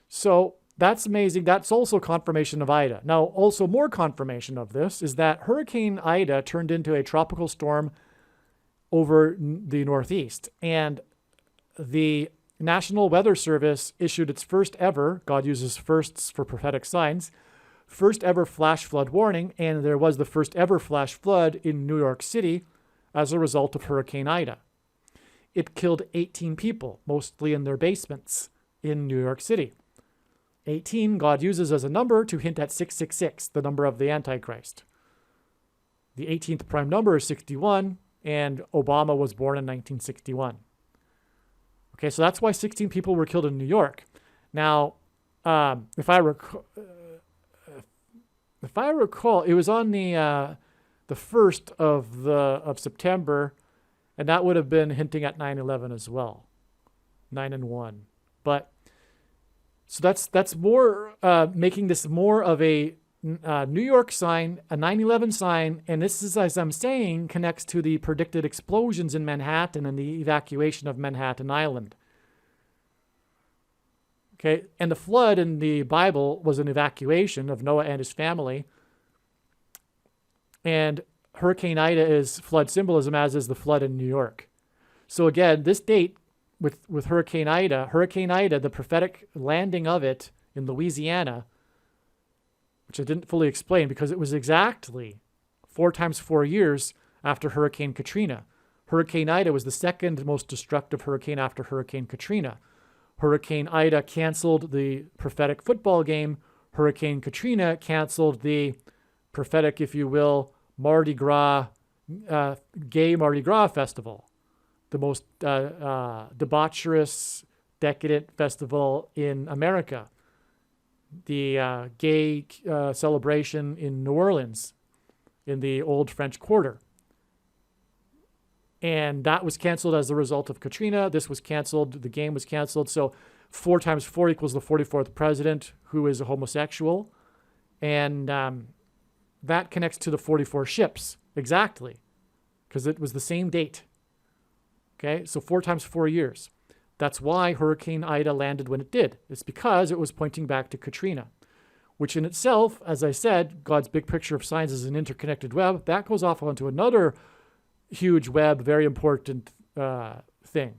So that's amazing. That's also confirmation of Ida. Now, also more confirmation of this is that Hurricane Ida turned into a tropical storm over the Northeast. And the National Weather Service issued its first ever, God uses firsts for prophetic signs, first ever flash flood warning. And there was the first ever flash flood in New York City as a result of Hurricane Ida. It killed 18 people, mostly in their basements in New York City. 18 God uses as a number to hint at 666, the number of the Antichrist. The 18th prime number is 61, and Obama was born in 1961. Okay, so that's why 16 people were killed in New York. Now, if I recall, it was on the 1st of September, and that would have been hinting at 9/11 as well, 9/1. But so that's more making this more of a New York sign, a 9/11 sign, and this is, as I'm saying, connects to the predicted explosions in Manhattan and the evacuation of Manhattan Island. Okay, and the flood in the Bible was an evacuation of Noah and his family. And Hurricane Ida is flood symbolism, as is the flood in New York. So again, this date with Hurricane Ida, the prophetic landing of it in Louisiana, which I didn't fully explain because it was exactly 4 times 4 years after Hurricane Katrina. Hurricane Ida was the second most destructive hurricane after Hurricane Katrina. Hurricane Ida canceled the prophetic football game. Hurricane Katrina canceled the prophetic, if you will, Mardi Gras, gay Mardi Gras festival, the most debaucherous, decadent festival in America. The gay celebration in New Orleans in the old French Quarter. And that was canceled as a result of Katrina. This was canceled. The game was canceled. So 4 times 4 equals the 44th president, who is a homosexual. And that connects to the 44 ships, exactly, because it was the same date. Okay, so 4 times 4 years. That's why Hurricane Ida landed when it did. It's because it was pointing back to Katrina, which in itself, as I said, God's big picture of science is an interconnected web. That goes off onto another huge web, very important thing.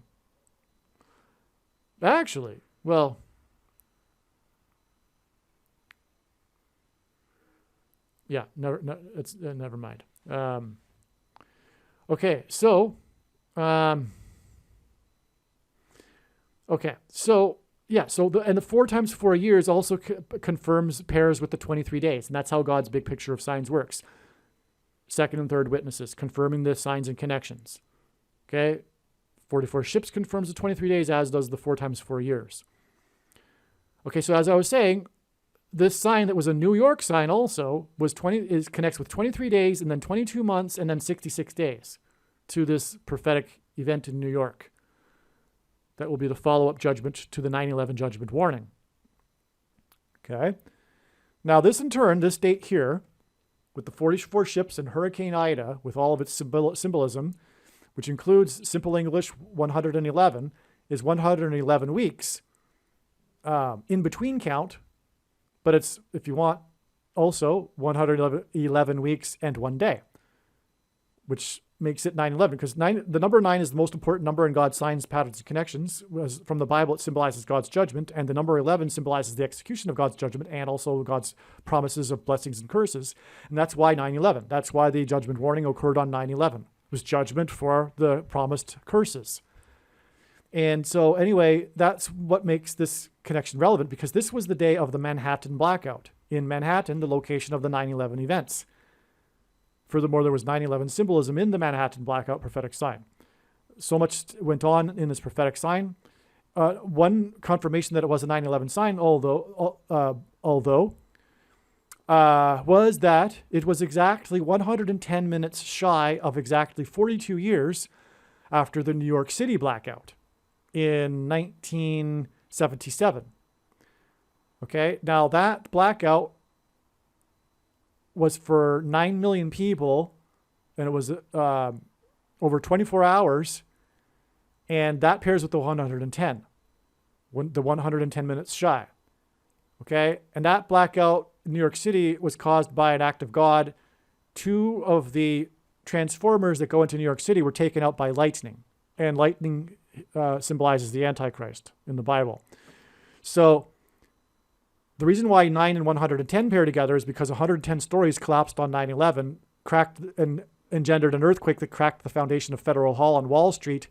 Actually, well, yeah, never mind. Okay, so, the 4 times 4 years also confirms pairs with the 23 days, and that's how God's big picture of signs works. Second and third witnesses, confirming the signs and connections. Okay, 44 ships confirms the 23 days, as does the 4 times 4 years. Okay, so as I was saying, this sign that was a New York sign also connects with 23 days and then 22 months and then 66 days to this prophetic event in New York. That will be the follow-up judgment to the 9/11 judgment warning. Okay. Now this in turn, this date here, with the 44 ships and Hurricane Ida, with all of its symbolism, which includes simple English 111, is 111 weeks. In between count, but it's, if you want, also 111 weeks and 1 day, which makes it 9/11, because the number 9 is the most important number in God's signs, patterns, and connections. From the Bible, it symbolizes God's judgment, and the number 11 symbolizes the execution of God's judgment and also God's promises of blessings and curses. And that's why 9/11. That's why the judgment warning occurred on 9/11. It was judgment for the promised curses. And so anyway, that's what makes this connection relevant, because this was the day of the Manhattan blackout. In Manhattan, the location of the 9/11 events. Furthermore, there was 9/11 symbolism in the Manhattan blackout prophetic sign. So much went on in this prophetic sign. One confirmation that it was a 9/11 sign, although was that it was exactly 110 minutes shy of exactly 42 years after the New York City blackout in 1977. Okay, now that blackout was for 9 million people, and it was over 24 hours, and that pairs with the 110, the 110 minutes shy. Okay, and that blackout in New York City was caused by an act of God. 2 of the transformers that go into New York City were taken out by lightning, and lightning symbolizes the Antichrist in the Bible. So the reason why 9 and 110 pair together is because 110 stories collapsed on 9/11, cracked and engendered an earthquake that cracked the foundation of Federal Hall on Wall Street.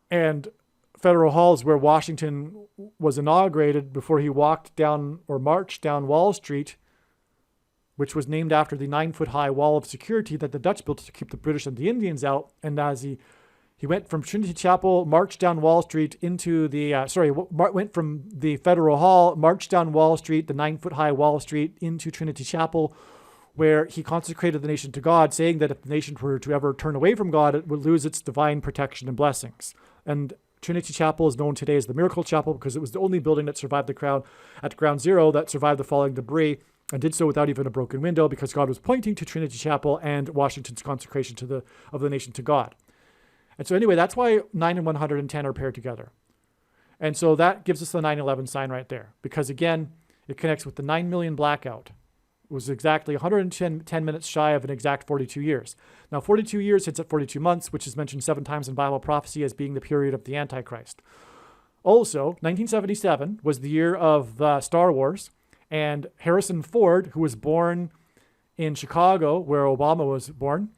And Federal Hall is where Washington was inaugurated before he walked down or marched down Wall Street, which was named after the 9-foot-high wall of security that the Dutch built to keep the British and the Indians out. And as he went from Trinity Chapel, marched down Wall Street into the, went from the Federal Hall, marched down Wall Street, the 9-foot-high Wall Street, into Trinity Chapel, where he consecrated the nation to God, saying that if the nation were to ever turn away from God, it would lose its divine protection and blessings. And Trinity Chapel is known today as the Miracle Chapel because it was the only building that survived at ground zero that survived the falling debris, and did so without even a broken window, because God was pointing to Trinity Chapel and Washington's consecration of the nation to God. And so anyway, that's why 9 and 110 are paired together. And so that gives us the 9/11 sign right there, because again, it connects with the 9 million blackout. It was exactly 110 minutes shy of an exact 42 years. Now, 42 years hits at 42 months, which is mentioned 7 times in Bible prophecy as being the period of the Antichrist. Also, 1977 was the year of Star Wars, and Harrison Ford, who was born in Chicago, where Obama was born,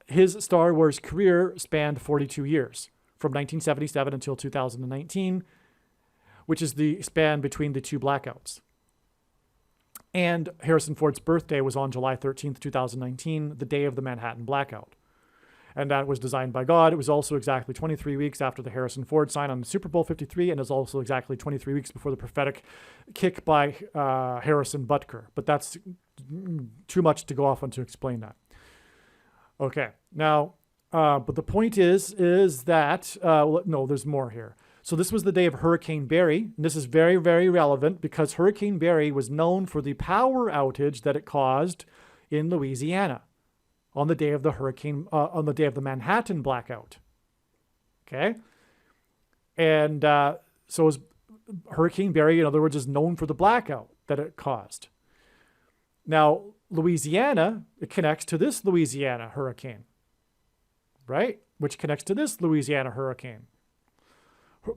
his Star Wars career spanned 42 years, from 1977 until 2019, which is the span between the 2 blackouts. And Harrison Ford's birthday was on July 13th, 2019, the day of the Manhattan blackout. And that was designed by God. It was also exactly 23 weeks after the Harrison Ford sign on Super Bowl 53, and it was also exactly 23 weeks before the prophetic kick by Harrison Butker. But that's too much to go off on to explain that. Okay. Now, but the point is that, no, there's more here. So this was the day of Hurricane Barry. And this is very, very relevant because Hurricane Barry was known for the power outage that it caused in Louisiana on the day of on the day of the Manhattan blackout. Okay. And so Hurricane Barry, in other words, is known for the blackout that it caused. Now, Louisiana, it connects to this Louisiana hurricane, right? Which connects to this Louisiana hurricane.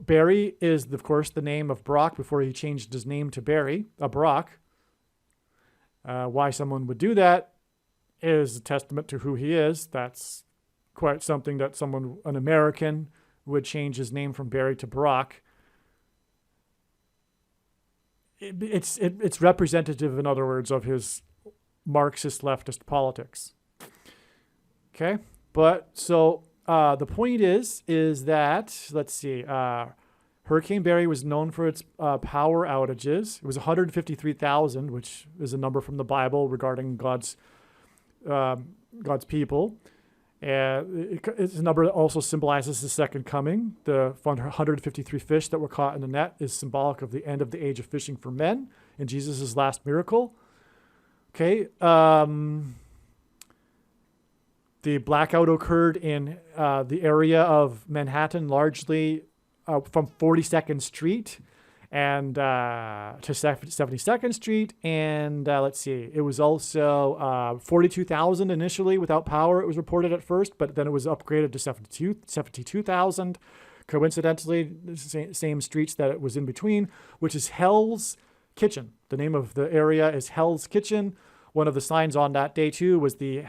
Barry is, of course, the name of Brock before he changed his name to Barry, Brock. Why someone would do that is a testament to who he is. That's quite something that an American, would change his name from Barry to Brock. It's representative, in other words, of his Marxist leftist politics. Okay, but so the point is that, let's see, Hurricane Barry was known for its power outages. It was 153,000, which is a number from the Bible regarding God's people. And it's a number that also symbolizes the second coming. The 153 fish that were caught in the net is symbolic of the end of the age of fishing for men in Jesus' last miracle. Okay. The blackout occurred in the area of Manhattan, largely from 42nd Street and to 72nd Street. And let's see, it was also 42,000 initially without power, it was reported at first, but then it was upgraded to 72,000. Coincidentally, the same streets that it was in between, which is Hell's Kitchen. The name of the area is Hell's Kitchen. One of the signs on that day, too, was the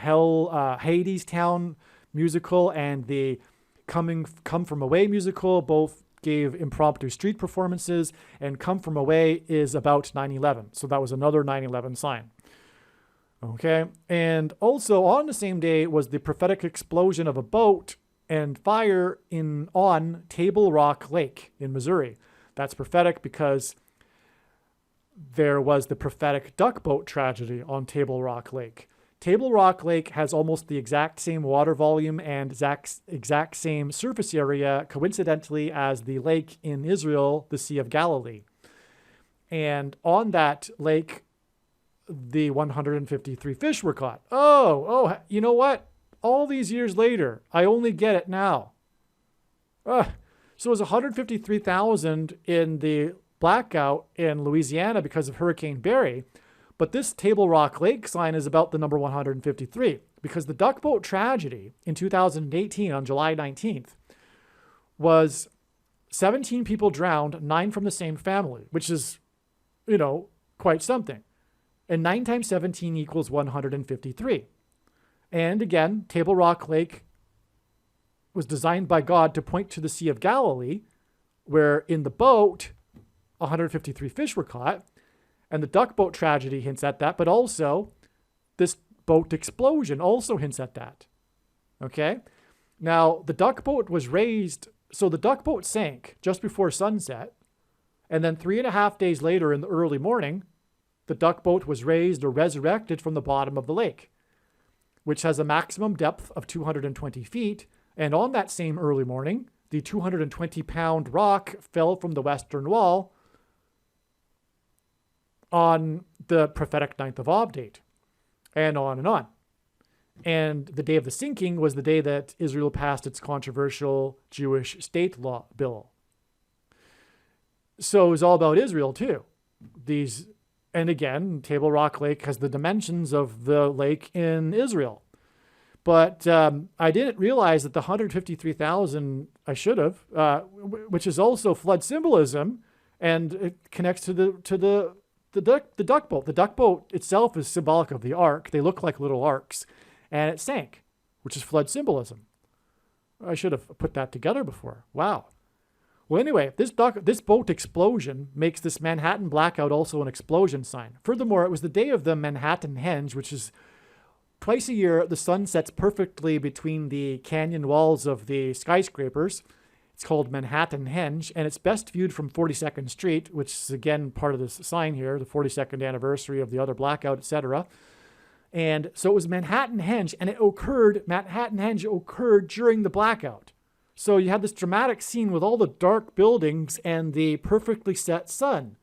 Hades Town musical and the Come From Away musical. Both gave impromptu street performances, and Come From Away is about 9/11. So that was another 9/11 sign. Okay. And also on the same day was the prophetic explosion of a boat and fire on Table Rock Lake in Missouri. That's prophetic because there was the prophetic duck boat tragedy on Table Rock Lake. Table Rock Lake has almost the exact same water volume and exact same surface area, coincidentally, as the lake in Israel, the Sea of Galilee. And on that lake, the 153 fish were caught. Oh, you know what? All these years later, I only get it now. So it was 153,000 in the blackout in Louisiana because of Hurricane Barry. But this Table Rock Lake sign is about the number 153 because the duck boat tragedy in 2018 on July 19th was 17 people drowned, 9 from the same family, which is, quite something. And 9 times 17 equals 153. And again, Table Rock Lake was designed by God to point to the Sea of Galilee, where in the boat, 153 fish were caught. And the duck boat tragedy hints at that, but also this boat explosion also hints at that. Okay? Now, the duck boat was raised, so the duck boat sank just before sunset, and then 3.5 days later in the early morning, the duck boat was raised or resurrected from the bottom of the lake, which has a maximum depth of 220 feet, and on that same early morning, the 220-pound rock fell from the western wall on the prophetic 9th of Av date, and on and on. And the day of the sinking was the day that Israel passed its controversial Jewish state law bill. So it was all about Israel too. And again, Table Rock Lake has the dimensions of the lake in Israel. But I didn't realize that the 153,000, I should have, which is also flood symbolism, and it connects to the duck boat. The duck boat itself is symbolic of the ark. They look like little arks. And it sank, which is flood symbolism. I should have put that together before. Wow. Well, anyway, this boat explosion makes this Manhattan blackout also an explosion sign. Furthermore, it was the day of the Manhattan Henge, which is twice a year. The sun sets perfectly between the canyon walls of the skyscrapers. It's called Manhattan Henge, and it's best viewed from 42nd Street, which is, again, part of this sign here, the 42nd anniversary of the other blackout, etc. And so it was Manhattan Henge, and Manhattan Henge occurred during the blackout. So you had this dramatic scene with all the dark buildings and the perfectly set sun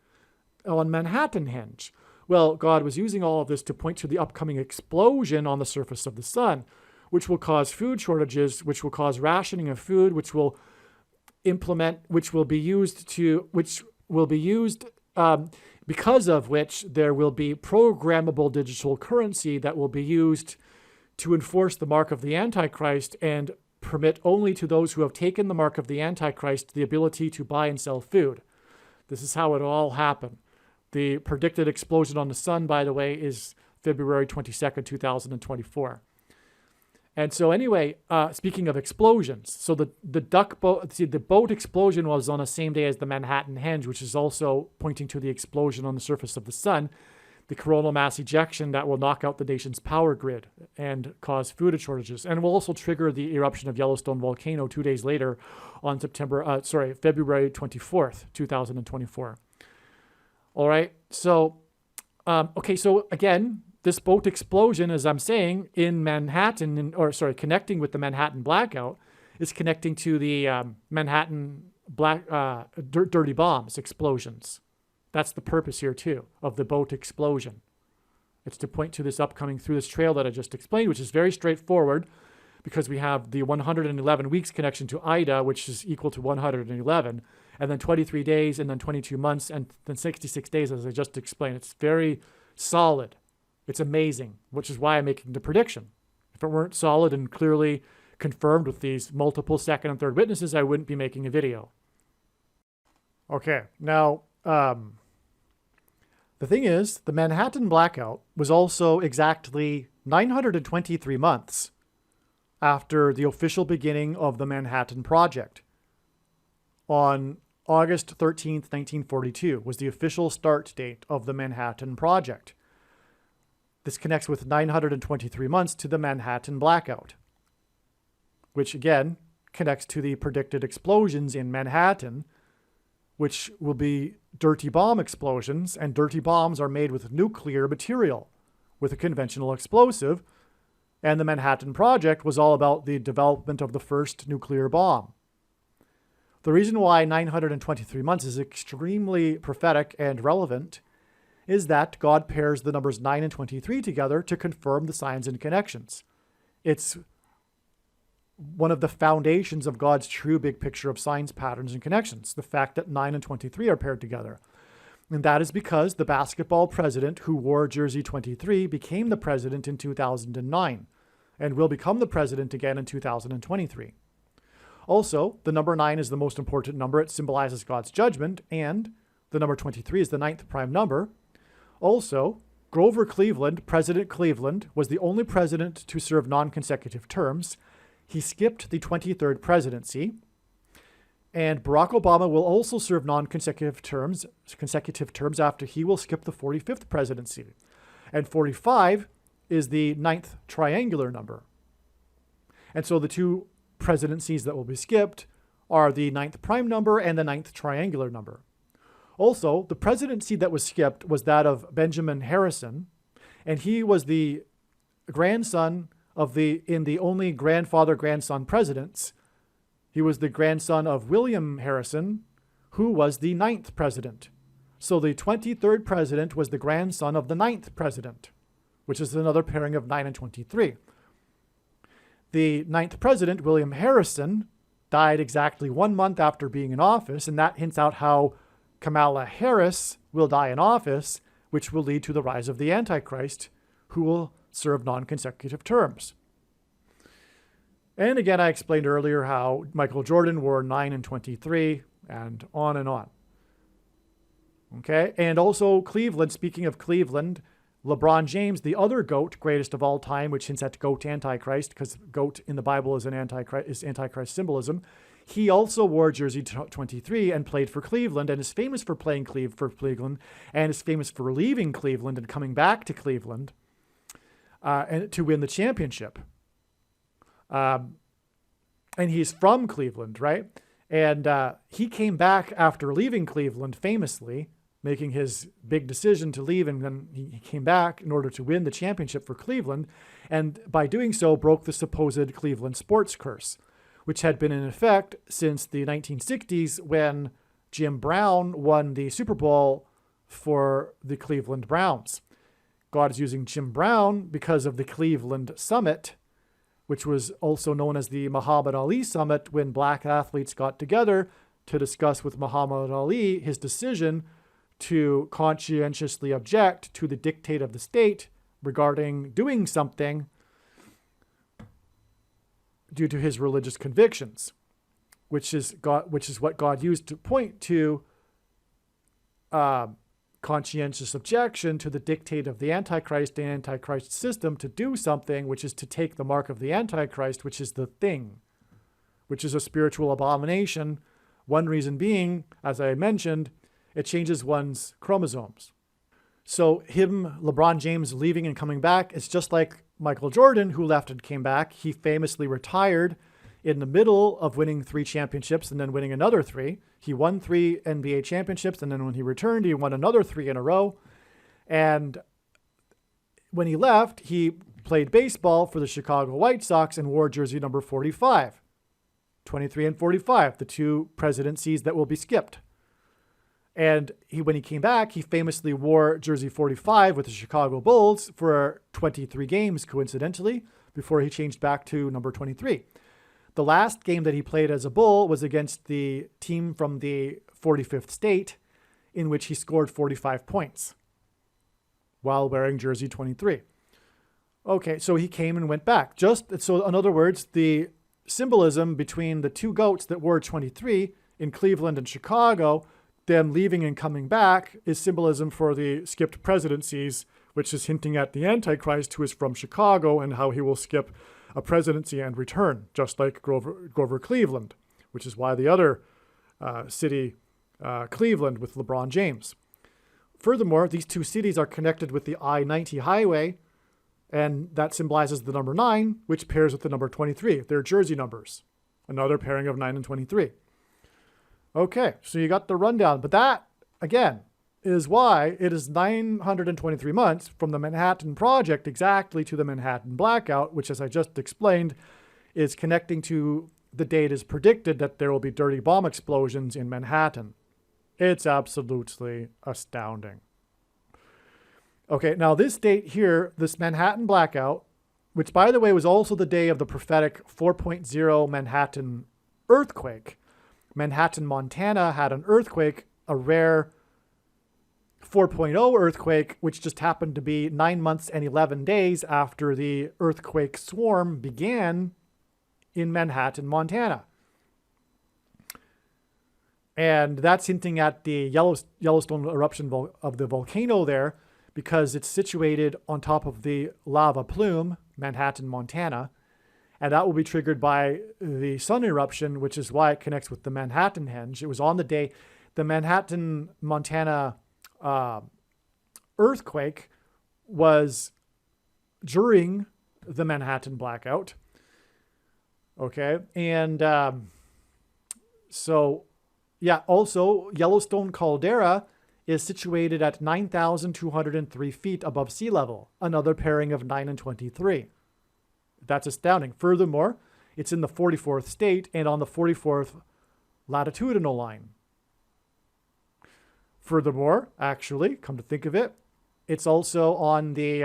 on Manhattan Henge. Well, God was using all of this to point to the upcoming explosion on the surface of the sun, which will cause food shortages, which will cause rationing of food, which will be used, because of which there will be programmable digital currency that will be used to enforce the mark of the Antichrist and permit only to those who have taken the mark of the Antichrist the ability to buy and sell food. This is how it all happened. The predicted explosion on the sun, by the way, is February 22nd, 2024. And so anyway, speaking of explosions, so the boat explosion was on the same day as the Manhattan Henge, which is also pointing to the explosion on the surface of the sun, the coronal mass ejection that will knock out the nation's power grid and cause food shortages, and will also trigger the eruption of Yellowstone volcano 2 days later on February 24th, 2024. All right, so, so again, this boat explosion, as I'm saying, in Manhattan, connecting with the Manhattan blackout, is connecting to the Manhattan dirty bombs explosions. That's the purpose here, too, of the boat explosion. It's to point to this upcoming through this trail that I just explained, which is very straightforward because we have the 111 weeks connection to Ida, which is equal to 111, and then 23 days, and then 22 months, and then 66 days, as I just explained. It's very solid. It's amazing, which is why I'm making the prediction. If it weren't solid and clearly confirmed with these multiple second and third witnesses, I wouldn't be making a video. Okay, now, the thing is, the Manhattan blackout was also exactly 923 months after the official beginning of the Manhattan Project. On August 13th, 1942 was the official start date of the Manhattan Project. This connects with 923 months to the Manhattan blackout, which again connects to the predicted explosions in Manhattan, which will be dirty bomb explosions, and dirty bombs are made with nuclear material, with a conventional explosive, and the Manhattan Project was all about the development of the first nuclear bomb. The reason why 923 months is extremely prophetic and relevant is that God pairs the numbers 9 and 23 together to confirm the signs and connections. It's one of the foundations of God's true big picture of signs, patterns, and connections, the fact that 9 and 23 are paired together. And that is because the basketball president who wore jersey 23 became the president in 2009 and will become the president again in 2023. Also, the number 9 is the most important number. It symbolizes God's judgment, and the number 23 is the 9th prime number. Also, Grover Cleveland, President Cleveland, was the only president to serve non-consecutive terms. He skipped the 23rd presidency. And Barack Obama will also serve non-consecutive terms, after he will skip the 45th presidency. And 45 is the 9th triangular number. And so the two presidencies that will be skipped are the 9th prime number and the 9th triangular number. Also, the presidency that was skipped was that of Benjamin Harrison, and he was the grandson of the only grandfather-grandson presidents. He was the grandson of William Harrison, who was the 9th president. So the 23rd president was the grandson of the 9th president, which is another pairing of 9 and 23. The 9th president, William Harrison, died exactly 1 month after being in office, and that hints out how Kamala Harris will die in office, which will lead to the rise of the Antichrist, who will serve non-consecutive terms. And again, I explained earlier how Michael Jordan wore 9 and 23, and on and on. Okay, and also Cleveland, speaking of Cleveland, LeBron James, the other GOAT, greatest of all time, which hints at GOAT Antichrist, because GOAT in the Bible is Antichrist symbolism. He also wore jersey 23 and played for Cleveland, and is famous for playing for Cleveland, and is famous for leaving Cleveland and coming back to Cleveland and to win the championship. And he's from Cleveland, right? And he came back after leaving Cleveland famously, making his big decision to leave, and then he came back in order to win the championship for Cleveland, and by doing so broke the supposed Cleveland sports curse, which had been in effect since the 1960s when Jim Brown won the Super Bowl for the Cleveland Browns. God is using Jim Brown because of the Cleveland Summit, which was also known as the Muhammad Ali Summit, when black athletes got together to discuss with Muhammad Ali his decision to conscientiously object to the dictate of the state regarding doing something due to his religious convictions, which is what God used to point to conscientious objection to the dictate of the Antichrist and Antichrist system to do something, which is to take the mark of the Antichrist, which is the thing, which is a spiritual abomination. One reason being, as I mentioned, it changes one's chromosomes. So LeBron James leaving and coming back, it's just like Michael Jordan, who left and came back. He famously retired in the middle of winning 3 championships and then winning another 3. He won 3 NBA championships, and then when he returned, he won another 3 in a row. And when he left, he played baseball for the Chicago White Sox and wore jersey number 45. 23 and 45, the 2 presidencies that will be skipped. And when he came back, he famously wore jersey 45 with the Chicago Bulls for 23 games, coincidentally, before he changed back to number 23. The last game that he played as a Bull was against the team from the 45th state, in which he scored 45 points while wearing jersey 23. Okay, so he came and went back. So in other words, the symbolism between the 2 goats that wore 23 in Cleveland and Chicago, them leaving and coming back, is symbolism for the skipped presidencies, which is hinting at the Antichrist, who is from Chicago, and how he will skip a presidency and return, just like Grover Cleveland, which is why the other city, Cleveland, with LeBron James. Furthermore, these 2 cities are connected with the I-90 highway, and that symbolizes the number 9, which pairs with the number 23. They're jersey numbers. Another pairing of 9 and 23. Okay, so you got the rundown. But that, again, is why it is 923 months from the Manhattan Project exactly to the Manhattan Blackout, which, as I just explained, is connecting to the date is predicted that there will be dirty bomb explosions in Manhattan. It's absolutely astounding. Okay, now this date here, this Manhattan Blackout, which, by the way, was also the day of the prophetic 4.0 Manhattan earthquake. Manhattan, Montana had an earthquake, a rare 4.0 earthquake, which just happened to be 9 months and 11 days after the earthquake swarm began in Manhattan, Montana. And that's hinting at the Yellowstone eruption of the volcano there, because it's situated on top of the lava plume, Manhattan, Montana. And that will be triggered by the sun eruption, which is why it connects with the Manhattan Henge. It was on the day the Manhattan, Montana earthquake was during the Manhattan Blackout. Okay. And also Yellowstone caldera is situated at 9,203 feet above sea level, another pairing of 9 and 23. That's astounding. Furthermore, it's in the 44th state and on the 44th latitudinal line. Furthermore, actually, come to think of it, it's also on the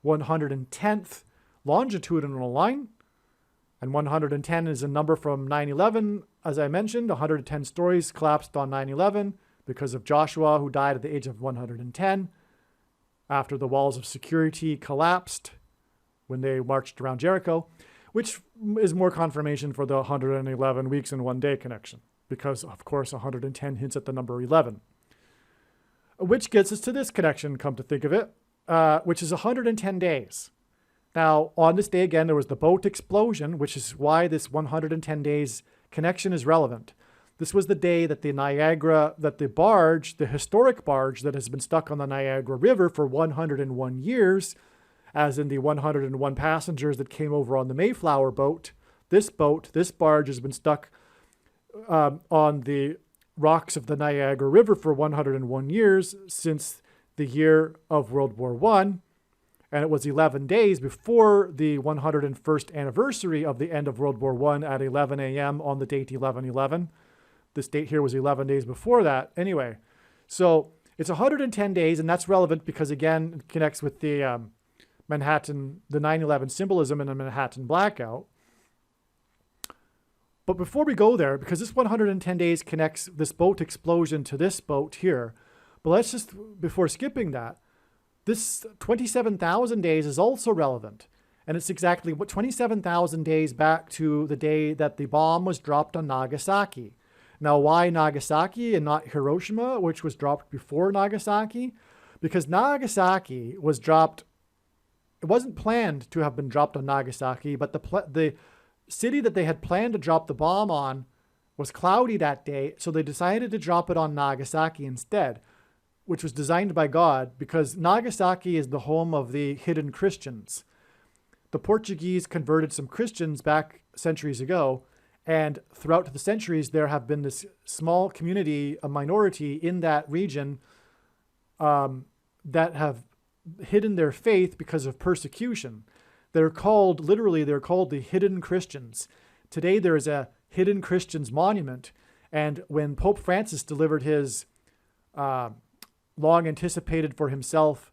110th longitudinal line. And 110 is a number from 9/11. As I mentioned, 110 stories collapsed on 9/11 because of Joshua, who died at the age of 110 after the walls of security collapsed when they marched around Jericho, which is more confirmation for the 111 weeks in one day connection, because, of course, 110 hints at the number 11. Which gets us to this connection, come to think of it, which is 110 days. Now, on this day, again, there was the boat explosion, which is why this 110 days connection is relevant. This was the day that the historic barge that has been stuck on the Niagara River for 101 years, as in the 101 passengers that came over on the Mayflower boat, this barge has been stuck on the rocks of the Niagara River for 101 years since the year of World War I. And it was 11 days before the 101st anniversary of the end of World War I at 11 a.m. on the date 11/11. This date here was 11 days before that. Anyway, so it's 110 days, and that's relevant because, again, it connects with the Manhattan, the 9/11 symbolism in the Manhattan blackout. But before we go there, because this 110 days connects this boat explosion to this boat here, but let's just, before skipping that, this 27,000 days is also relevant. And it's exactly what 27,000 days back to the day that the bomb was dropped on Nagasaki. Now, why Nagasaki and not Hiroshima, which was dropped before Nagasaki? Because Nagasaki was dropped, it wasn't planned to have been dropped on Nagasaki, but the city that they had planned to drop the bomb on was cloudy that day, so they decided to drop it on Nagasaki instead, which was designed by God because Nagasaki is the home of the hidden Christians. The Portuguese converted some Christians back centuries ago, and throughout the centuries, there have been this small community, a minority in that region that have hidden their faith because of persecution. They're called the hidden Christians. Today, there is a hidden Christians monument, and when Pope Francis delivered his long anticipated for himself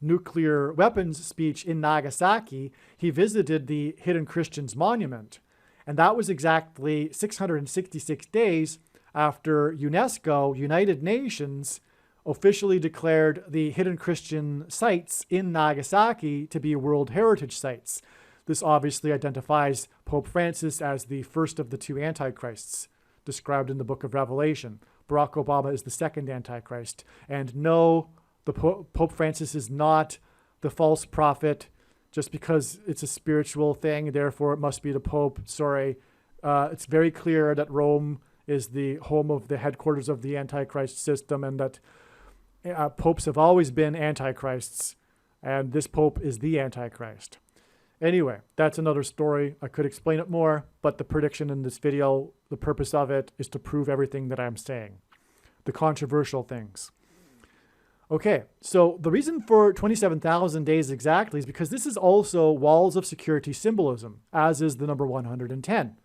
nuclear weapons speech in Nagasaki, he visited the Hidden Christians Monument. And that was exactly 666 days after UNESCO, United Nations, officially declared the Hidden Christian sites in Nagasaki to be World Heritage Sites. This obviously identifies Pope Francis as the first of the two antichrists described in the book of Revelation. Barack Obama is the second Antichrist. And no, Pope Francis is not the false prophet just because it's a spiritual thing, therefore it must be the Pope. Sorry. It's very clear that Rome is the home of the headquarters of the Antichrist system, and that popes have always been antichrists, and this pope is the Antichrist. Anyway, that's another story. I could explain it more, but the prediction in this video, the purpose of it is to prove everything that I'm saying, the controversial things. Okay, so the reason for 27,000 days exactly is because this is also walls of security symbolism, as is the number 110.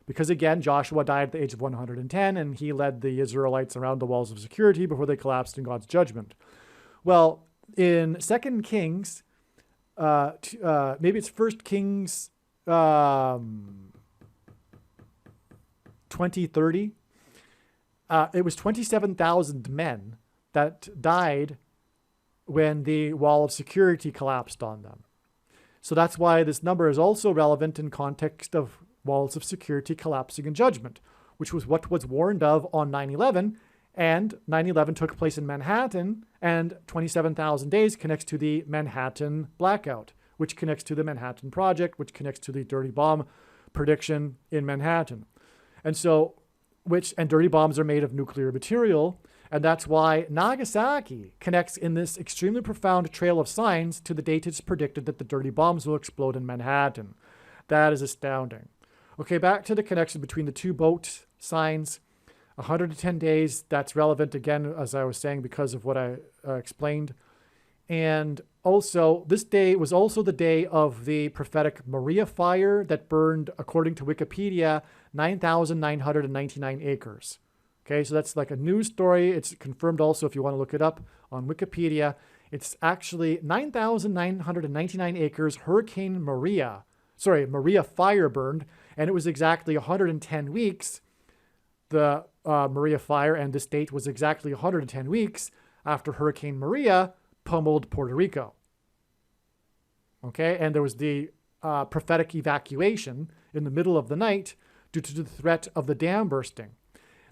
Because again, Joshua died at the age of 110, and he led the Israelites around the walls of security before they collapsed in God's judgment. Well, in 2 Kings, maybe it's 1 Kings 20:30. It was 27,000 men that died when the wall of security collapsed on them. So that's why this number is also relevant in context of walls of security collapsing in judgment, which was what was warned of on 9/11. And 9/11 took place in Manhattan, and 27,000 days connects to the Manhattan blackout, which connects to the Manhattan Project, which connects to the dirty bomb prediction in Manhattan. And so, and dirty bombs are made of nuclear material, and that's why Nagasaki connects in this extremely profound trail of signs to the date it's predicted that the dirty bombs will explode in Manhattan. That is astounding. Okay, back to the connection between the two boat signs. 110 days, that's relevant again, as I was saying, because of what I explained. And also, this day was also the day of the prophetic Maria fire that burned, according to Wikipedia, 9,999 acres. Okay, so that's like a news story. It's confirmed also if you want to look it up on Wikipedia. It's actually 9,999 acres Maria fire burned, and it was exactly 110 weeks. The Maria fire, and this date was exactly 110 weeks after Hurricane Maria pummeled Puerto Rico. Okay, and there was the prophetic evacuation in the middle of the night due to the threat of the dam bursting,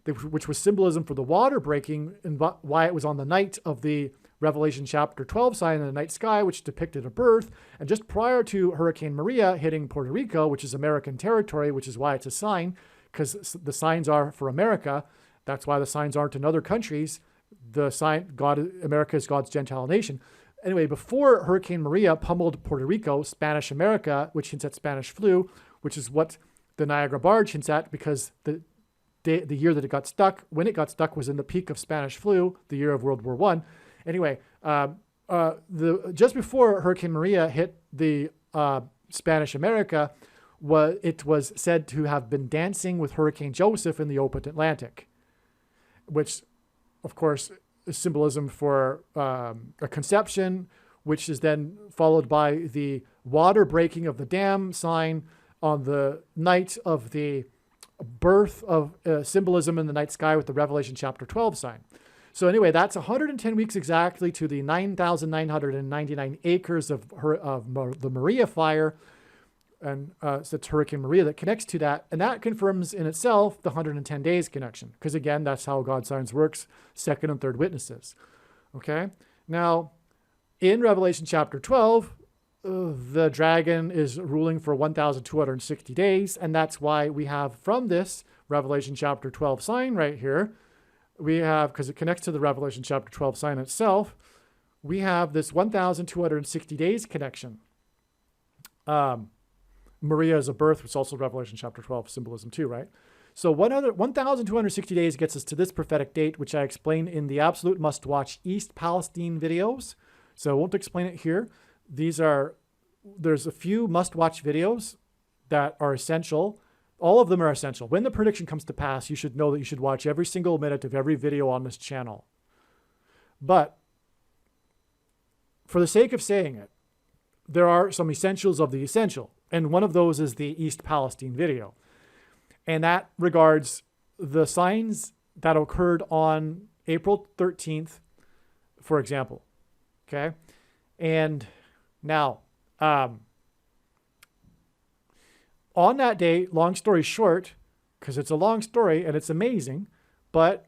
which was symbolism for the water breaking and why it was on the night of the Revelation chapter 12 sign in the night sky, which depicted a birth. And just prior to Hurricane Maria hitting Puerto Rico, which is American territory, which is why it's a sign, because the signs are for America. That's why the signs aren't in other countries. The sign, America is God's Gentile nation. Anyway, before Hurricane Maria pummeled Puerto Rico, Spanish America, which hints at Spanish flu, which is what the Niagara Barge hints at, because the the year that it got stuck. When it got stuck was in the peak of Spanish flu, the year of World War I. Anyway, just before Hurricane Maria hit the Spanish America, it was said to have been dancing with Hurricane Joseph in the open Atlantic, which, of course, is symbolism for a conception, which is then followed by the water breaking of the dam sign on the night of the birth of symbolism in the night sky with the Revelation chapter 12 sign. So anyway, that's 110 weeks exactly to the 9,999 acres of the Maria fire, and so it's Hurricane Maria that connects to that, and that confirms in itself the 110 days connection, because again, that's how God's signs works, second and third witnesses. Okay, now in Revelation chapter 12, the dragon is ruling for 1,260 days, and that's why we have from this Revelation chapter 12 sign right here, we have, because it connects to the Revelation chapter 12 sign itself, we have this 1,260 days connection. Maria is a birth, which is also Revelation chapter 12 symbolism too, right? So 1,260 days gets us to this prophetic date, which I explain in the absolute must-watch East Palestine videos. So I won't explain it here. There's a few must-watch videos that are essential. All of them are essential. When the prediction comes to pass, you should know that you should watch every single minute of every video on this channel. But for the sake of saying it, there are some essentials of the essential. And one of those is the East Palestine video. And that regards the signs that occurred on April 13th, for example. Okay? And now, on that day, long story short, because it's a long story and it's amazing, but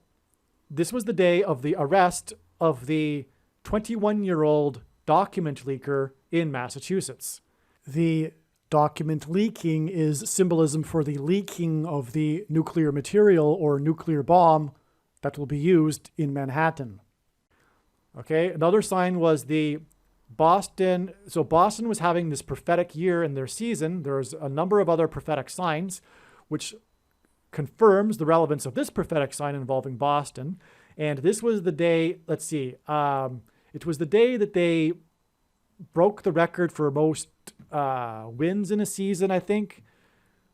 this was the day of the arrest of the 21-year-old document leaker in Massachusetts. The document leaking is symbolism for the leaking of the nuclear material or nuclear bomb that will be used in Manhattan. Okay, another sign was the Boston. So Boston was having this prophetic year in their season. There's a number of other prophetic signs, which confirms the relevance of this prophetic sign involving Boston. And this was the day, let's see, it was the day that they broke the record for most wins in a season, I think.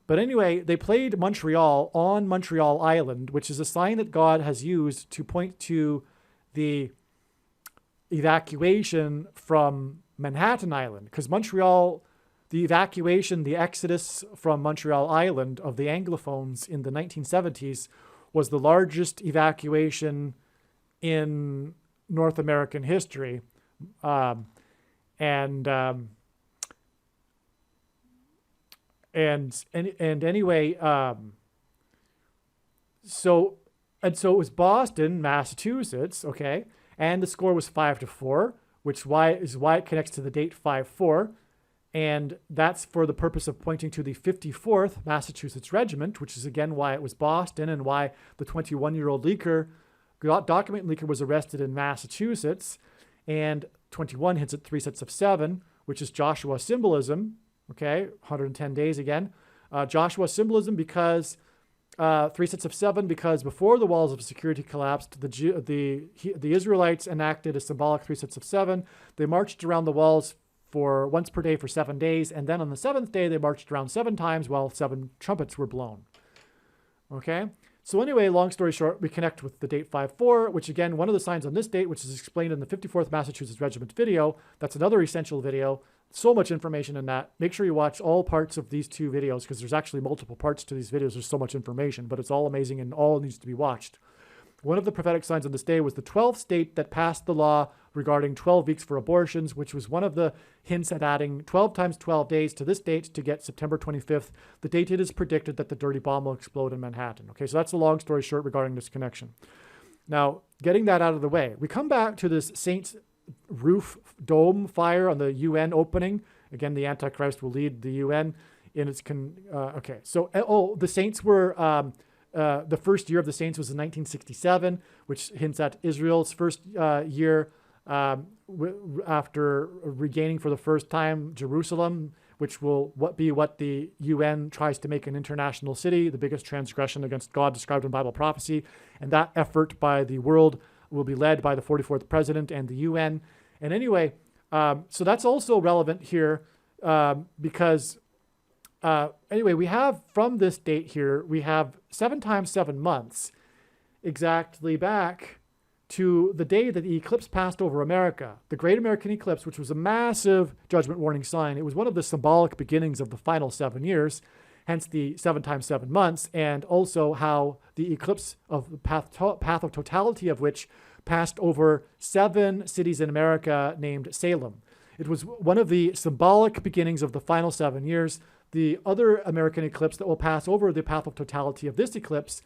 But anyway, they played Montreal on Montreal Island, which is a sign that God has used to point to the evacuation from Manhattan Island. Because Montreal, the evacuation, the exodus from Montreal Island of the Anglophones in the 1970s was the largest evacuation in North American history. Anyway, so it was Boston, Massachusetts, okay, and the score was 5-4, which is why it connects to the date 5-4, and that's for the purpose of pointing to the 54th Massachusetts Regiment, which is again why it was Boston and why the 21-year-old document leaker was arrested in Massachusetts, and 21 hits at 3 sets of 7, which is Joshua symbolism. Okay, 110 days again. Joshua symbolism because 3 sets of 7, because before the walls of security collapsed, the Israelites enacted a symbolic 3 sets of 7. They marched around the walls for once per day for 7 days, and then on the 7th day they marched around 7 times while 7 trumpets were blown. Okay, so anyway, long story short, we connect with the date 5-4, which again, one of the signs on this date, which is explained in the 54th Massachusetts Regiment video. That's another essential video. So much information in that. Make sure you watch all parts of these 2 videos, because there's actually multiple parts to these videos. There's so much information, but it's all amazing and all needs to be watched. One of the prophetic signs on this day was the 12th state that passed the law regarding 12 weeks for abortions, which was one of the hints at adding 12 times 12 days to this date to get September 25th, the date it is predicted that the dirty bomb will explode in Manhattan. Okay, so that's the long story short regarding this connection. Now, getting that out of the way, we come back to this Saints roof dome fire on the UN opening. Again, the Antichrist will lead the UN in its okay. So, the Saints were the first year of the Saints was in 1967, which hints at Israel's first year after regaining for the first time Jerusalem, which will be what the UN tries to make an international city, the biggest transgression against God described in Bible prophecy. And that effort by the world will be led by the 44th president and the UN. And anyway, so that's also relevant here because, anyway, we have from this date here, we have 7 times 7 months exactly back to the day that the eclipse passed over America, the Great American Eclipse, which was a massive judgment warning sign. It was one of the symbolic beginnings of the final 7 years, hence the 7 times 7 months, and also how the eclipse of the path of totality of which passed over 7 cities in America named Salem. It was one of the symbolic beginnings of the final 7 years. The other American eclipse that will pass over the path of totality of this eclipse,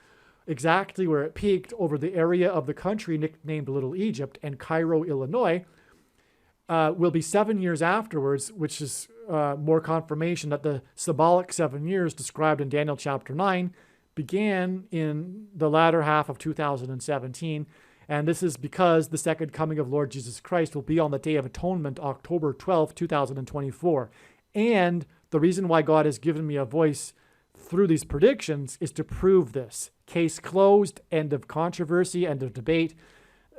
exactly where it peaked over the area of the country nicknamed Little Egypt and Cairo, Illinois, will be 7 years afterwards, which is more confirmation that the symbolic 7 years described in Daniel chapter 9 began in the latter half of 2017. And this is because the second coming of Lord Jesus Christ will be on the Day of Atonement, October 12th, 2024. And the reason why God has given me a voice through these predictions is to prove this. Case closed, end of controversy, end of debate.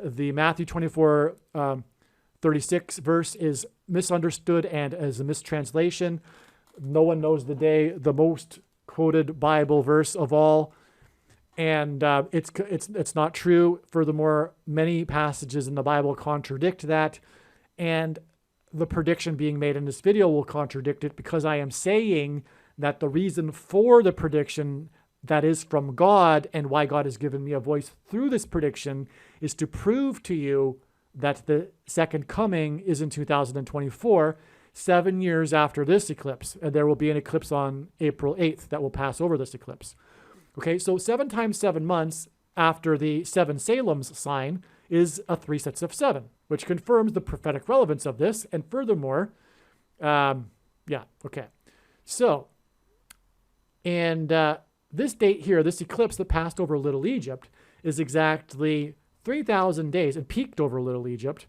The Matthew 24, 36 verse is misunderstood and as a mistranslation. No one knows the day, the most quoted Bible verse of all. And it's not true. Furthermore, many passages in the Bible contradict that. And the prediction being made in this video will contradict it, because I am saying that the reason for the prediction that is from God and why God has given me a voice through this prediction is to prove to you that the second coming is in 2024, 7 years after this eclipse. And there will be an eclipse on April 8th that will pass over this eclipse. Okay, so 7 times 7 months after the 7 Salems sign is a 3 sets of 7, which confirms the prophetic relevance of this. And furthermore, So, and this date here, this eclipse that passed over Little Egypt, is exactly 3,000 days, and peaked over Little Egypt,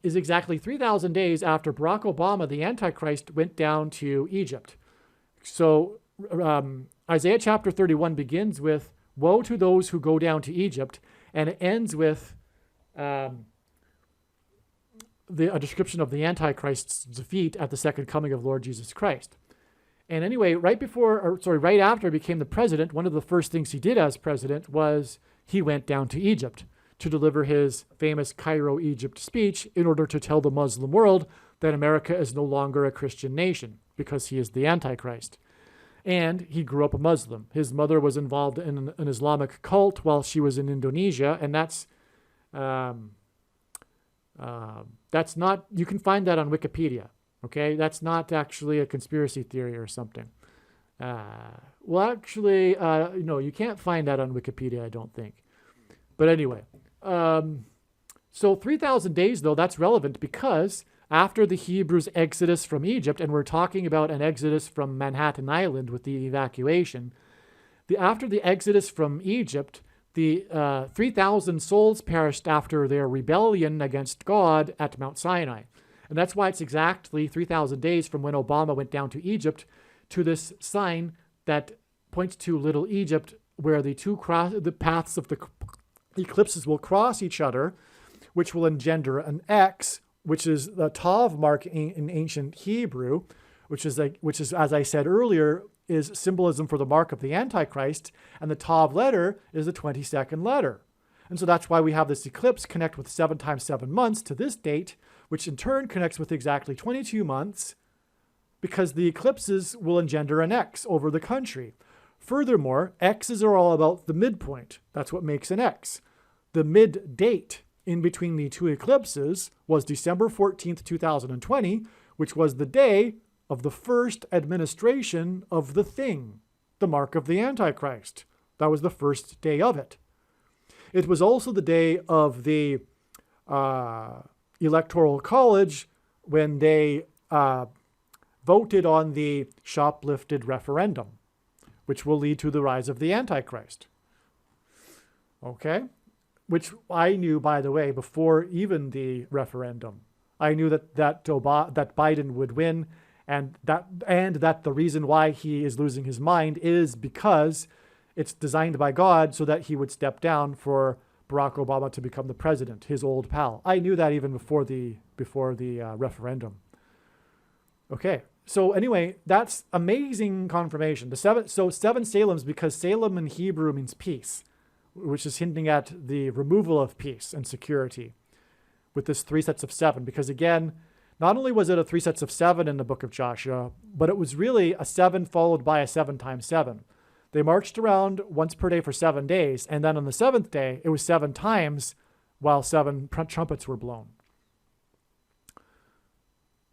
is exactly 3,000 days after Barack Obama, the Antichrist, went down to Egypt. So Isaiah chapter 31 begins with, "Woe to those who go down to Egypt," and it ends with a description of the Antichrist's defeat at the second coming of Lord Jesus Christ. And anyway, right after he became the president, one of the first things he did as president was he went down to Egypt to deliver his famous Cairo, Egypt speech in order to tell the Muslim world that America is no longer a Christian nation because he is the Antichrist. And he grew up a Muslim. His mother was involved in an Islamic cult while she was in Indonesia, and that's not, you can find that on Wikipedia. Okay, that's not actually a conspiracy theory or something. No, you can't find that on Wikipedia, I don't think. But anyway, so 3,000 days, though, that's relevant because after the Hebrews' exodus from Egypt, and we're talking about an exodus from Manhattan Island with the evacuation, after the exodus from Egypt, the 3,000 souls perished after their rebellion against God at Mount Sinai. And that's why it's exactly 3,000 days from when Obama went down to Egypt to this sign that points to Little Egypt, where the paths of the eclipses will cross each other, which will engender an X, which is the Tav mark in ancient Hebrew, which is, as I said earlier, is symbolism for the mark of the Antichrist, and the Tav letter is the 22nd letter. And so that's why we have this eclipse connect with 7 times 7 months to this date, which in turn connects with exactly 22 months, because the eclipses will engender an X over the country. Furthermore, X's are all about the midpoint. That's what makes an X. The mid date in between the two eclipses was December 14th, 2020, which was the day of the first administration of the thing, the mark of the Antichrist. That was the first day of it. It was also the day of the Electoral College when they voted on the shoplifted referendum, which will lead to the rise of the Antichrist. Okay? Which I knew, by the way, before even the referendum. I knew that Biden would win, And that the reason why he is losing his mind is because it's designed by God so that he would step down for Barack Obama to become the president, his old pal. I knew that even before the referendum. Okay, so anyway, that's amazing confirmation. Seven Salems, because Salem in Hebrew means peace, which is hinting at the removal of peace and security with this 3 sets of 7. Because again, not only was it a 3 sets of 7 in the book of Joshua, but it was really a 7 followed by a 7 times 7. They marched around once per day for 7 days, and then on the 7th day, it was 7 times while 7 trumpets were blown.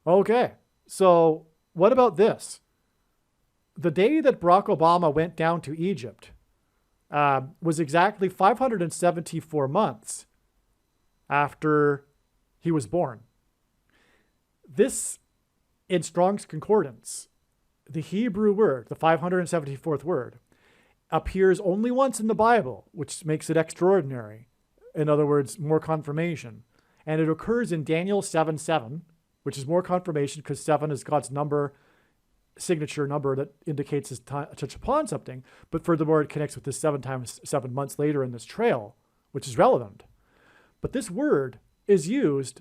Okay, so what about this? The day that Barack Obama went down to Egypt was exactly 574 months after he was born. This, in Strong's Concordance, the Hebrew word, the 574th word, appears only once in the Bible, which makes it extraordinary. In other words, more confirmation. And it occurs in Daniel 7:7, which is more confirmation because 7 is God's number, signature number that indicates his touch upon something. But furthermore, it connects with this 7 times 7 months later in this trail, which is relevant. But this word is used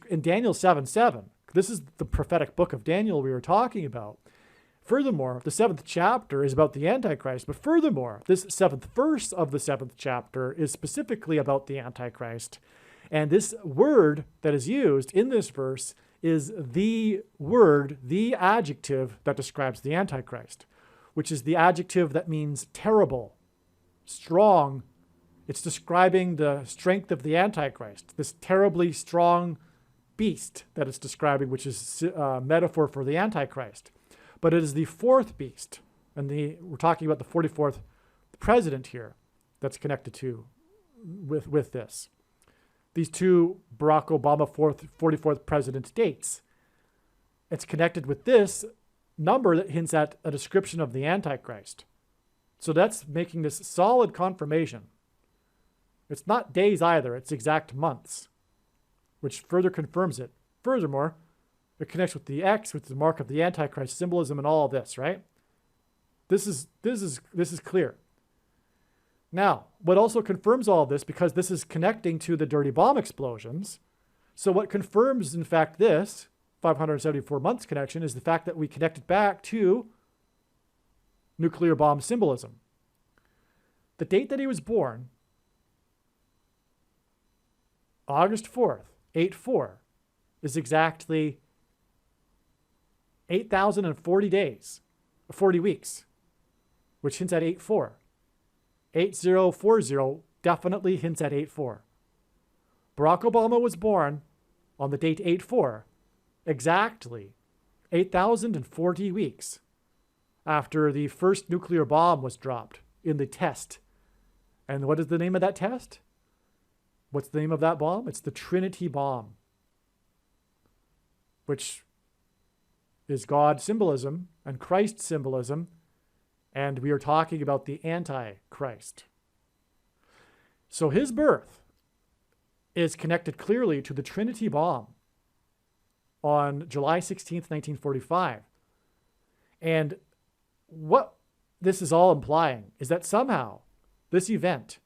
in Daniel 7:7. This is the prophetic book of Daniel we were talking about. Furthermore, the 7th chapter is about the Antichrist. But furthermore, this 7th verse of the 7th chapter is specifically about the Antichrist. And this word that is used in this verse is the word, the adjective that describes the Antichrist, which is the adjective that means terrible, strong. It's describing the strength of the Antichrist, this terribly strong beast that it's describing, which is a metaphor for the Antichrist. But it is the 4th beast, and we're talking about the 44th president here that's connected to with this. These two Barack Obama 44th president dates. It's connected with this number that hints at a description of the Antichrist. So that's making this solid confirmation. It's not days either, it's exact months, which further confirms it. Furthermore, it connects with the X, with the mark of the Antichrist symbolism and all of this, right? This is clear. Now, what also confirms all of this, because this is connecting to the dirty bomb explosions, so what confirms, in fact, this 574 months connection is the fact that we connected back to nuclear bomb symbolism. The date that he was born, August 4th, 8/4, is exactly 8,040 days, 40 weeks, which hints at 8/4. 8040 definitely hints at 8/4. Barack Obama was born on the date 8/4, exactly 8,040 weeks after the first nuclear bomb was dropped in the test. And what is the name of that test? What's the name of that bomb? It's the Trinity bomb, which is God symbolism and Christ symbolism, and we are talking about the Antichrist. So his birth is connected clearly to the Trinity bomb on July 16th, 1945. And what this is all implying is that somehow this event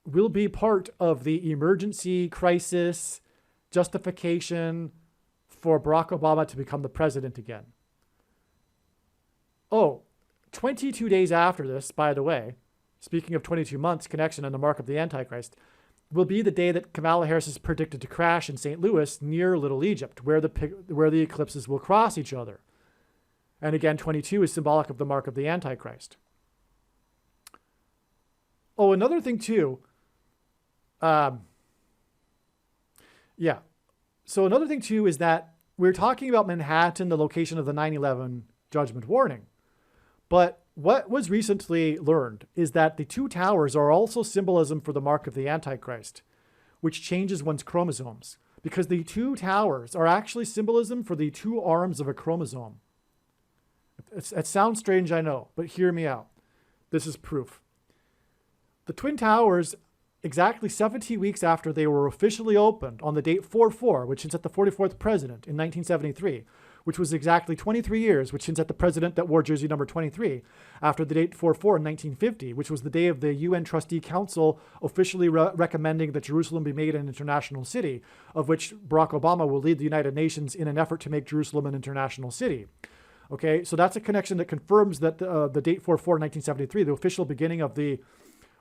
will be part of the emergency crisis justification for Barack Obama to become the president again. Oh, 22 days after this, by the way, speaking of 22 months connection and the mark of the Antichrist, will be the day that Kamala Harris is predicted to crash in St. Louis near Little Egypt, where the eclipses will cross each other. And again, 22 is symbolic of the mark of the Antichrist. Oh, another thing too. So another thing too is that we're talking about Manhattan, the location of the 9/11 judgment warning. But what was recently learned is that the two towers are also symbolism for the mark of the Antichrist, which changes one's chromosomes, because the two towers are actually symbolism for the two arms of a chromosome. It sounds strange, I know, but hear me out. This is proof. The Twin Towers, exactly 70 weeks after they were officially opened on the date 4/4, which is at the 44th president in 1973, which was exactly 23 years, which hints at the president that wore jersey number 23, after the date 4/4 in 1950, which was the day of the UN Trustee Council officially recommending that Jerusalem be made an international city, of which Barack Obama will lead the United Nations in an effort to make Jerusalem an international city. Okay, so that's a connection that confirms that the date 4/4 1973, the official beginning of the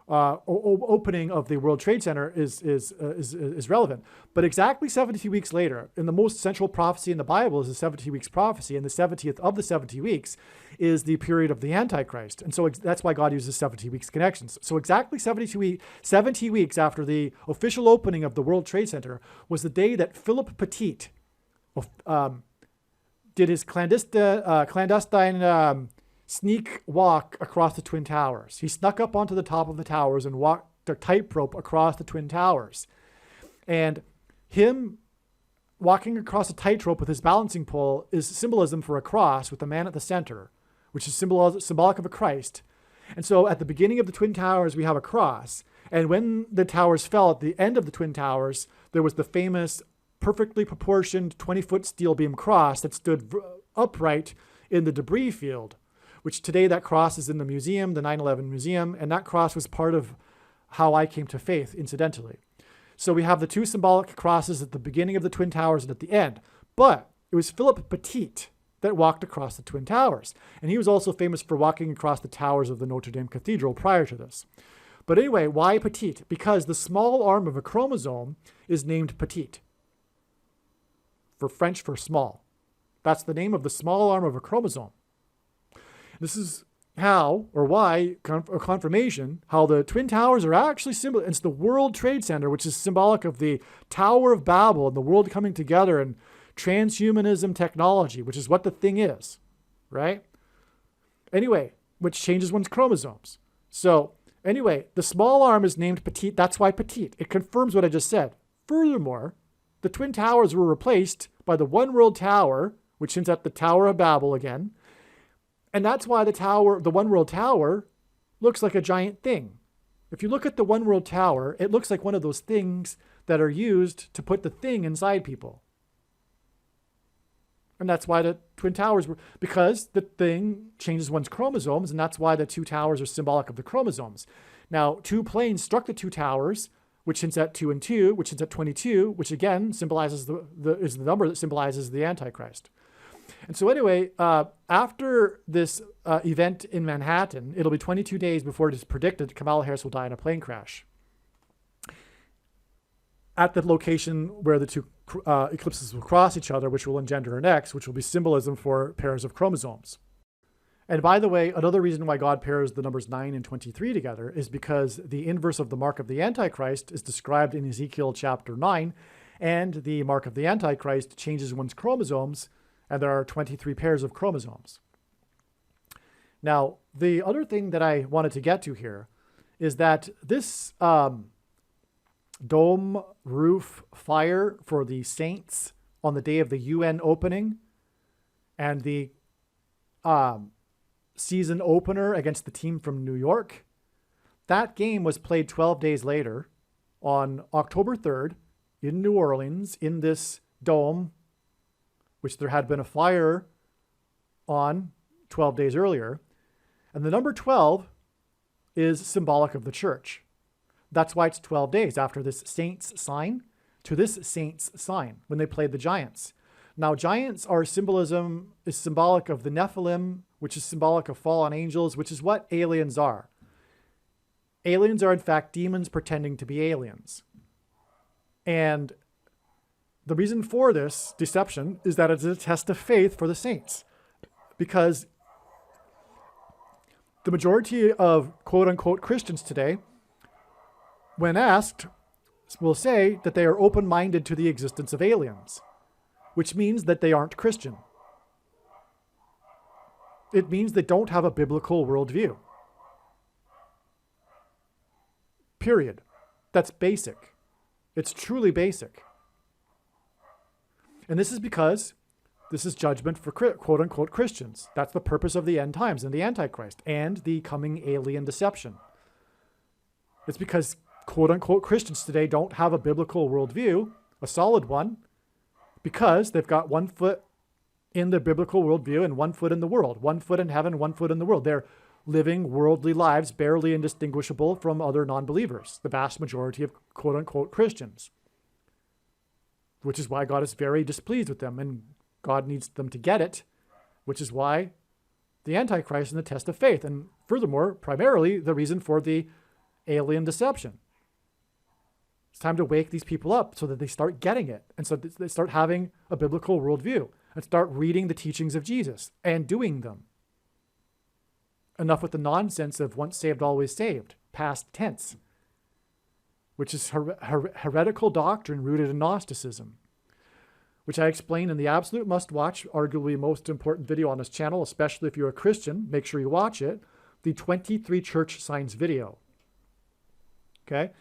opening of the World Trade Center, is relevant. But exactly 70 weeks later, and the most central prophecy in the Bible is the 70 weeks prophecy, and the 70th of the 70 weeks is the period of the Antichrist. And so that's why God uses 70 weeks connections. So exactly 70 weeks after the official opening of the World Trade Center was the day that Philip Petit did his clandestine sneak walk across the Twin Towers. He snuck up onto the top of the towers and walked a tightrope across the Twin Towers. And him walking across a tightrope with his balancing pole is symbolism for a cross with a man at the center, which is symbolic of a Christ. And so at the beginning of the Twin Towers, we have a cross. And when the towers fell at the end of the Twin Towers, there was the famous perfectly proportioned 20-foot steel beam cross that stood upright in the debris field, which today that cross is in the museum, the 9/11 museum, and that cross was part of how I came to faith, incidentally. So we have the two symbolic crosses at the beginning of the Twin Towers and at the end. But it was Philip Petit that walked across the Twin Towers. And he was also famous for walking across the towers of the Notre Dame Cathedral prior to this. But anyway, why Petit? Because the small arm of a chromosome is named Petit, for French for small. That's the name of the small arm of a chromosome. This is how, or why, a confirmation, how the Twin Towers are actually symbol. It's the World Trade Center, which is symbolic of the Tower of Babel and the world coming together and transhumanism technology, which is what the thing is, right? Anyway, which changes one's chromosomes. So anyway, the small arm is named Petit. That's why Petit. It confirms what I just said. Furthermore, the Twin Towers were replaced by the One World Tower, which hints at the Tower of Babel again. And that's why the One World Tower looks like a giant thing. If you look at the One World Tower, it looks like one of those things that are used to put the thing inside people. And that's why the Twin Towers were, because the thing changes one's chromosomes, and that's why the two towers are symbolic of the chromosomes. Now, two planes struck the two towers, which hints at 2 and 2, which hints at 22, which again symbolizes is the number that symbolizes the Antichrist. And so anyway, after this event in Manhattan, it'll be 22 days before it is predicted Kamala Harris will die in a plane crash at the location where the two eclipses will cross each other, which will engender an X, which will be symbolism for pairs of chromosomes. And by the way, another reason why God pairs the numbers 9 and 23 together is because the inverse of the mark of the Antichrist is described in Ezekiel chapter 9, and the mark of the Antichrist changes one's chromosomes, and there are 23 pairs of chromosomes. Now, the other thing that I wanted to get to here is that this dome roof fire for the saints on the day of the UN opening and the season opener against the team from New York, that game was played 12 days later on October 3rd in New Orleans in this dome, which there had been a fire on 12 days earlier. And the number 12 is symbolic of the church. That's why it's 12 days after this saints sign to this saints sign when they played the giants. Now, giants is symbolic of the Nephilim, which is symbolic of fallen angels, which is what aliens are. Aliens are, in fact, demons pretending to be aliens. And the reason for this deception is that it's a test of faith for the saints, because the majority of quote-unquote Christians today, when asked, will say that they are open-minded to the existence of aliens, which means that they aren't Christian. It means they don't have a biblical worldview. Period. That's basic. It's truly basic. And this is because this is judgment for quote-unquote Christians. That's the purpose of the end times and the Antichrist and the coming alien deception. It's because quote-unquote Christians today don't have a biblical worldview, a solid one, because they've got one foot in the biblical worldview and 1 foot in the world, 1 foot in heaven, 1 foot in the world. They're living worldly lives, barely indistinguishable from other non-believers, the vast majority of quote-unquote Christians, which is why God is very displeased with them, and God needs them to get it, which is why the Antichrist and the test of faith, and furthermore, primarily the reason for the alien deception. It's time to wake these people up so that they start getting it, and so they start having a biblical worldview and start reading the teachings of Jesus and doing them. Enough with the nonsense of once saved, always saved, past tense, which is heretical doctrine rooted in Gnosticism, which I explain in the absolute must-watch, arguably most important video on this channel, especially if you're a Christian. Make sure you watch it, the 23 church signs video. Okay?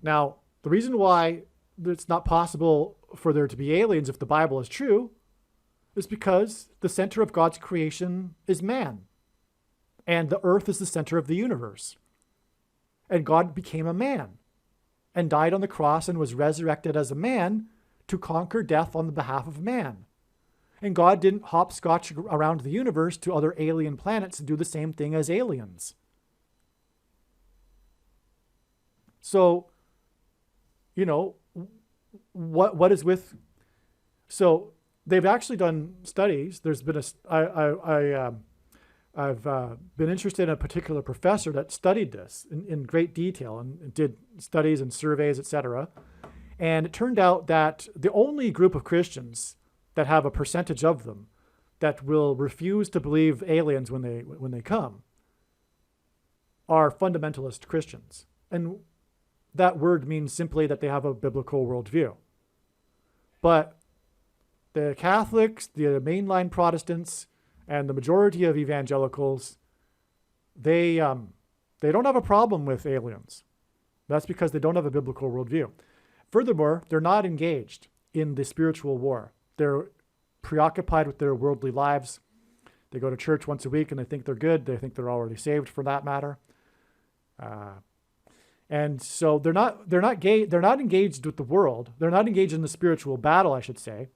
Now, the reason why it's not possible for there to be aliens if the Bible is true is because the center of God's creation is man. And the earth is the center of the universe. And God became a man and died on the cross and was resurrected as a man to conquer death on the behalf of man. And God didn't hopscotch around the universe to other alien planets to do the same thing as aliens. So, you know, what is with... So they've actually done studies. There's been I've been interested in a particular professor that studied this in great detail and did studies and surveys, etc. And it turned out that the only group of Christians that have a percentage of them that will refuse to believe aliens when they come are fundamentalist Christians. And that word means simply that they have a biblical worldview. But the Catholics, the mainline Protestants, and the majority of evangelicals, they don't have a problem with aliens. That's because they don't have a biblical worldview. Furthermore, they're not engaged in the spiritual war. They're preoccupied with their worldly lives. They go to church once a week and they think they're good. They think they're already saved, for that matter. And so they're not engaged with the world. They're not engaged in the spiritual battle, I should say.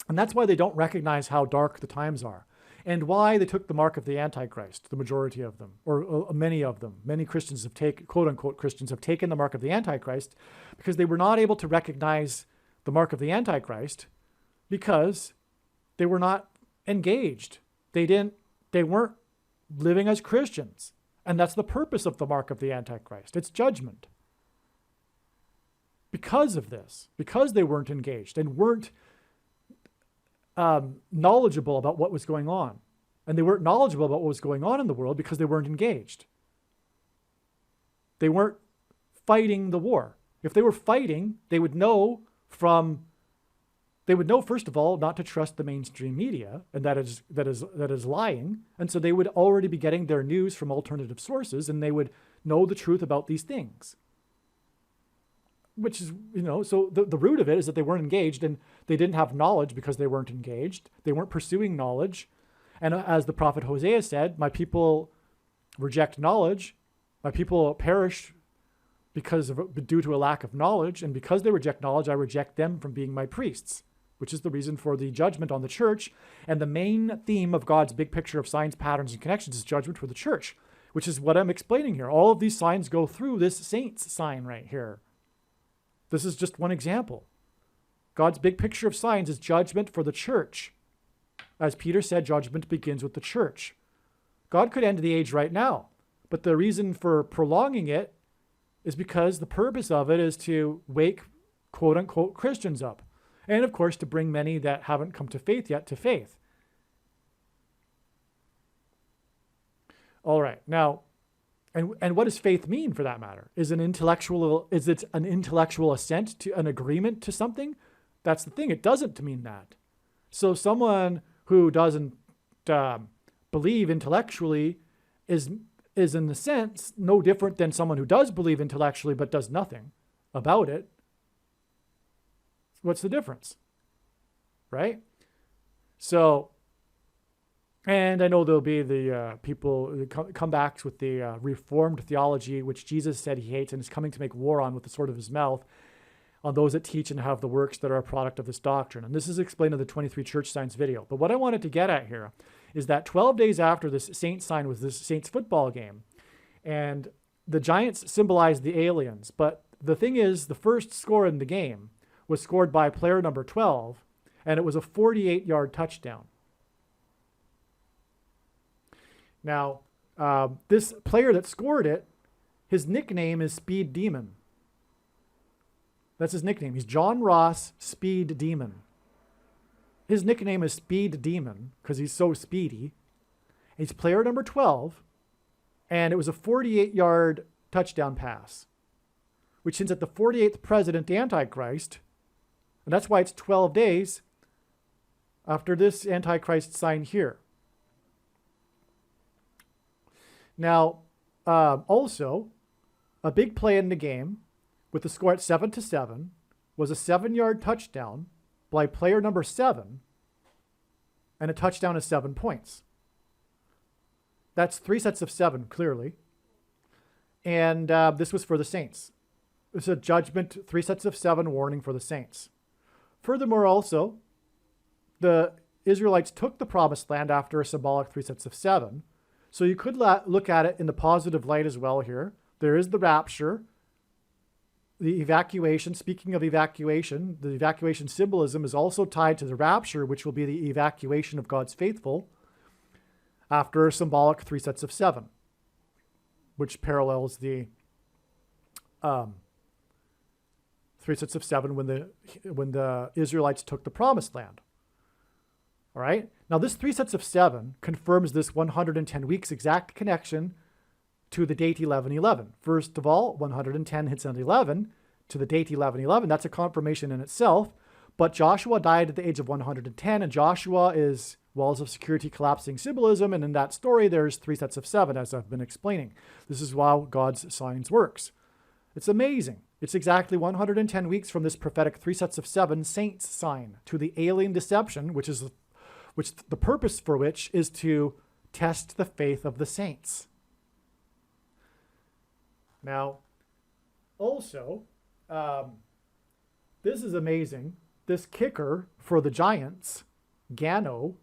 And that's why they don't recognize how dark the times are, and why they took the mark of the Antichrist, the majority of them, or many of them. Many Christians have taken, quote-unquote Christians, have taken the mark of the Antichrist because they were not able to recognize the mark of the Antichrist because they were not engaged. They weren't living as Christians. And that's the purpose of the mark of the Antichrist. It's judgment. Because of this, because they weren't engaged and weren't knowledgeable about what was going on. And they weren't knowledgeable about what was going on in the world because they weren't engaged. They weren't fighting the war. If they were fighting, they would know, first of all, not to trust the mainstream media, and that is lying. And so they would already be getting their news from alternative sources, and they would know the truth about these things. Which is, so the root of it is that they weren't engaged, and they didn't have knowledge because they weren't engaged. They weren't pursuing knowledge. And as the prophet Hosea said, my people reject knowledge. My people perish due to a lack of knowledge. And because they reject knowledge, I reject them from being my priests, which is the reason for the judgment on the church. And the main theme of God's big picture of signs, patterns, and connections is judgment for the church, which is what I'm explaining here. All of these signs go through this saints sign right here. This is just one example. God's big picture of signs is judgment for the church. As Peter said, judgment begins with the church. God could end the age right now, but the reason for prolonging it is because the purpose of it is to wake quote-unquote Christians up. And of course, to bring many that haven't come to faith yet to faith. All right, now, and what does faith mean for that matter? Is it an intellectual assent to an agreement to something? That's the thing. It doesn't mean that. So someone who doesn't believe intellectually is in the sense no different than someone who does believe intellectually but does nothing about it. What's the difference? Right? So, and I know there'll be the comebacks with the reformed theology, which Jesus said he hates and is coming to make war on with the sword of his mouth. on those that teach and have the works that are a product of this doctrine. And this is explained in the 23 church signs video. But what I wanted to get at here is that 12 days after this Saints sign was this Saints football game, and the Giants symbolized the aliens. But the thing is, the first score in the game was scored by player number 12, and it was a 48-yard touchdown. Now, this player that scored it, his nickname is Speed Demon. That's his nickname. He's John Ross Speed Demon. His nickname is Speed Demon because he's so speedy. He's player number 12, and it was a 48-yard touchdown pass, which hints at the 48th president Antichrist, and that's why it's 12 days after this Antichrist sign here. Now, also, a big play in the game with the score at 7-7 was a 7-yard touchdown by player number 7, and a touchdown is 7 points. That's 3 sets of 7, clearly. And this was for the Saints. It's a judgment, 3 sets of 7 warning for the Saints. Furthermore, also, the Israelites took the promised land after a symbolic 3 sets of 7. So you could look at it in the positive light as well here. There is the rapture, the evacuation. Speaking of evacuation, the evacuation symbolism is also tied to the rapture, which will be the evacuation of God's faithful after a symbolic 3 sets of 7, which parallels the 3 sets of 7 when the Israelites took the promised land. All right. Now, this 3 sets of 7 confirms this 110 weeks exact connection to the date 11:11. First of all, 110 hits on 11 to the date 11:11. That's a confirmation in itself. But Joshua died at the age of 110, and Joshua is walls of security collapsing symbolism. And in that story, there's 3 sets of 7, as I've been explaining. This is how God's signs works. It's amazing. It's exactly 110 weeks from this prophetic 3 sets of 7 saints sign to the alien deception, which the purpose for which is to test the faith of the saints. Now, also, this is amazing. This kicker for the Giants, Gano,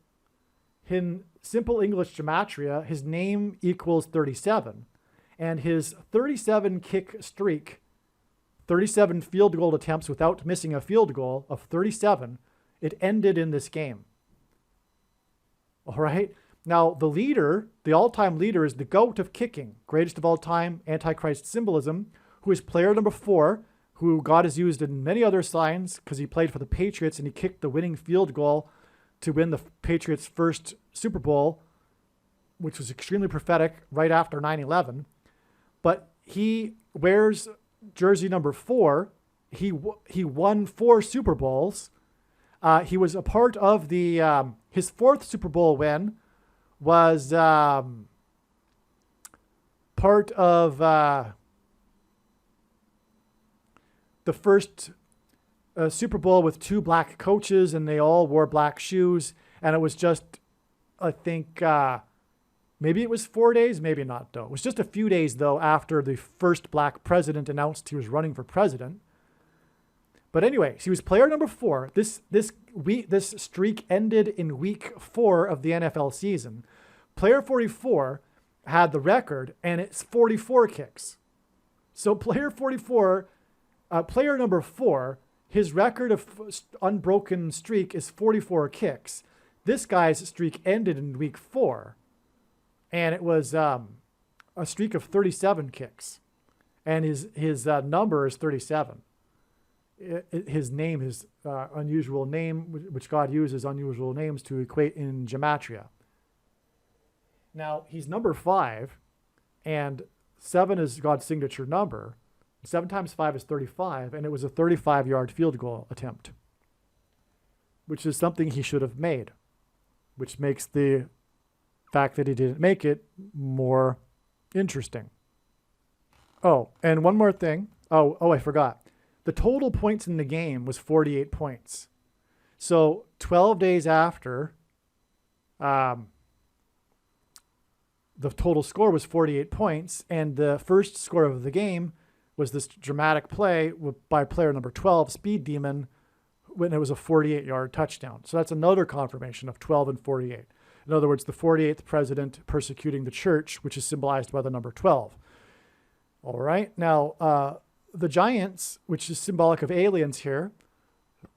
in simple English gematria, his name equals 37. And his 37 kick streak, 37 field goal attempts without missing a field goal of 37, it ended in this game. All right. Now, the leader, the all-time leader, is the GOAT of kicking, greatest of all time, Antichrist symbolism, who is player number 4, who God has used in many other signs because he played for the Patriots and he kicked the winning field goal to win the Patriots' first Super Bowl, which was extremely prophetic right after 9/11. But he wears jersey number 4. He won 4 Super Bowls. He was a part of the his 4th Super Bowl win was part of the first Super Bowl with 2 black coaches, and they all wore black shoes. And it was just, I think, maybe it was 4 days, maybe not, though. It was just a few days, though, after the first black president announced he was running for president. But anyway, he was player number 4. This streak ended in week 4 of the NFL season. Player 44 had the record, and it's 44 kicks. So player 44, player number 4, his record of unbroken streak is 44 kicks. This guy's streak ended in week 4, and it was a streak of 37 kicks, and his number is 37. His name, his unusual name, which God uses unusual names to equate in gematria. Now, he's number 5, and 7 is God's signature number. 7 times 5 is 35, and it was a 35-yard field goal attempt, which is something he should have made, which makes the fact that he didn't make it more interesting. Oh, and one more thing. Oh, I forgot. The total points in the game was 48 points. So 12 days after, the total score was 48 points, and the first score of the game was this dramatic play by player number 12, Speed Demon, when it was a 48-yard touchdown. So that's another confirmation of 12 and 48. In other words, the 48th president persecuting the church, which is symbolized by the number 12. All right. Now, the Giants, which is symbolic of aliens here,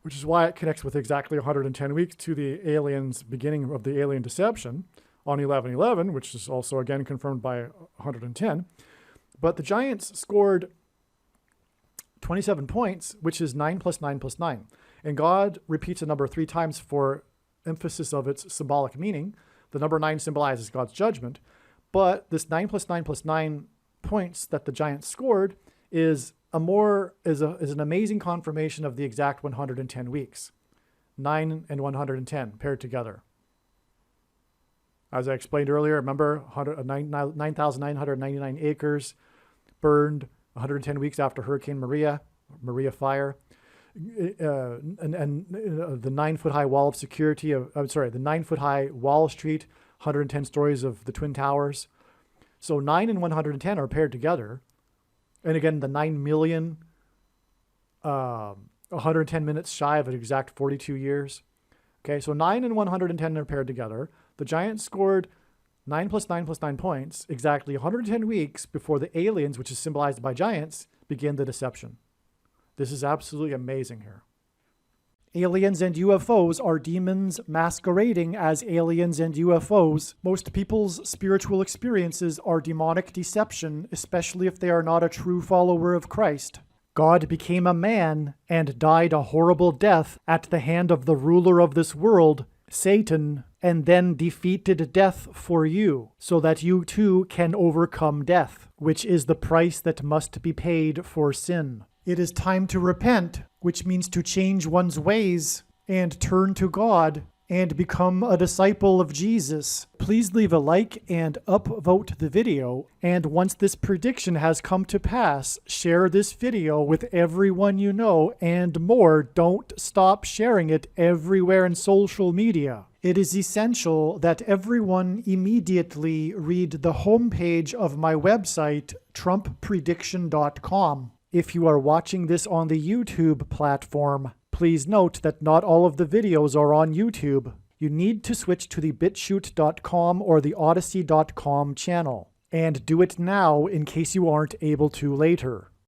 which is why it connects with exactly 110 weeks to the aliens, beginning of the alien deception on 11/11, which is also again confirmed by 110. But the Giants scored 27 points, which is 9 plus 9 plus 9. And God repeats a number 3 times for emphasis of its symbolic meaning. The number 9 symbolizes God's judgment. But this 9 plus 9 plus 9 points that the Giants scored is an amazing confirmation of the exact 110 weeks. 9 and 110 paired together. As I explained earlier, remember 9,999 acres burned 110 weeks after Hurricane Maria fire. And the 9-foot-high wall of security the 9-foot-high Wall Street, 110 stories of the Twin Towers. So 9 and 110 are paired together. And again, the 9 million, 110 minutes shy of an exact 42 years. Okay, so 9 and 110 are paired together. The Giants scored 9 plus 9 plus 9 points, exactly 110 weeks before the aliens, which is symbolized by giants, begin the deception. This is absolutely amazing here. Aliens and UFOs are demons masquerading as aliens and UFOs. Most people's spiritual experiences are demonic deception, especially if they are not a true follower of Christ. God became a man and died a horrible death at the hand of the ruler of this world, Satan, and then defeated death for you, so that you too can overcome death, which is the price that must be paid for sin. It is time to repent, which means to change one's ways and turn to God and become a disciple of Jesus. Please leave a like and upvote the video. And once this prediction has come to pass, share this video with everyone you know, and more. Don't stop sharing it everywhere in social media. It is essential that everyone immediately read the homepage of my website, TrumpPrediction.com. If you are watching this on the YouTube platform, please note that not all of the videos are on YouTube. You need to switch to the BitChute.com or the Odyssey.com channel. And do it now in case you aren't able to later.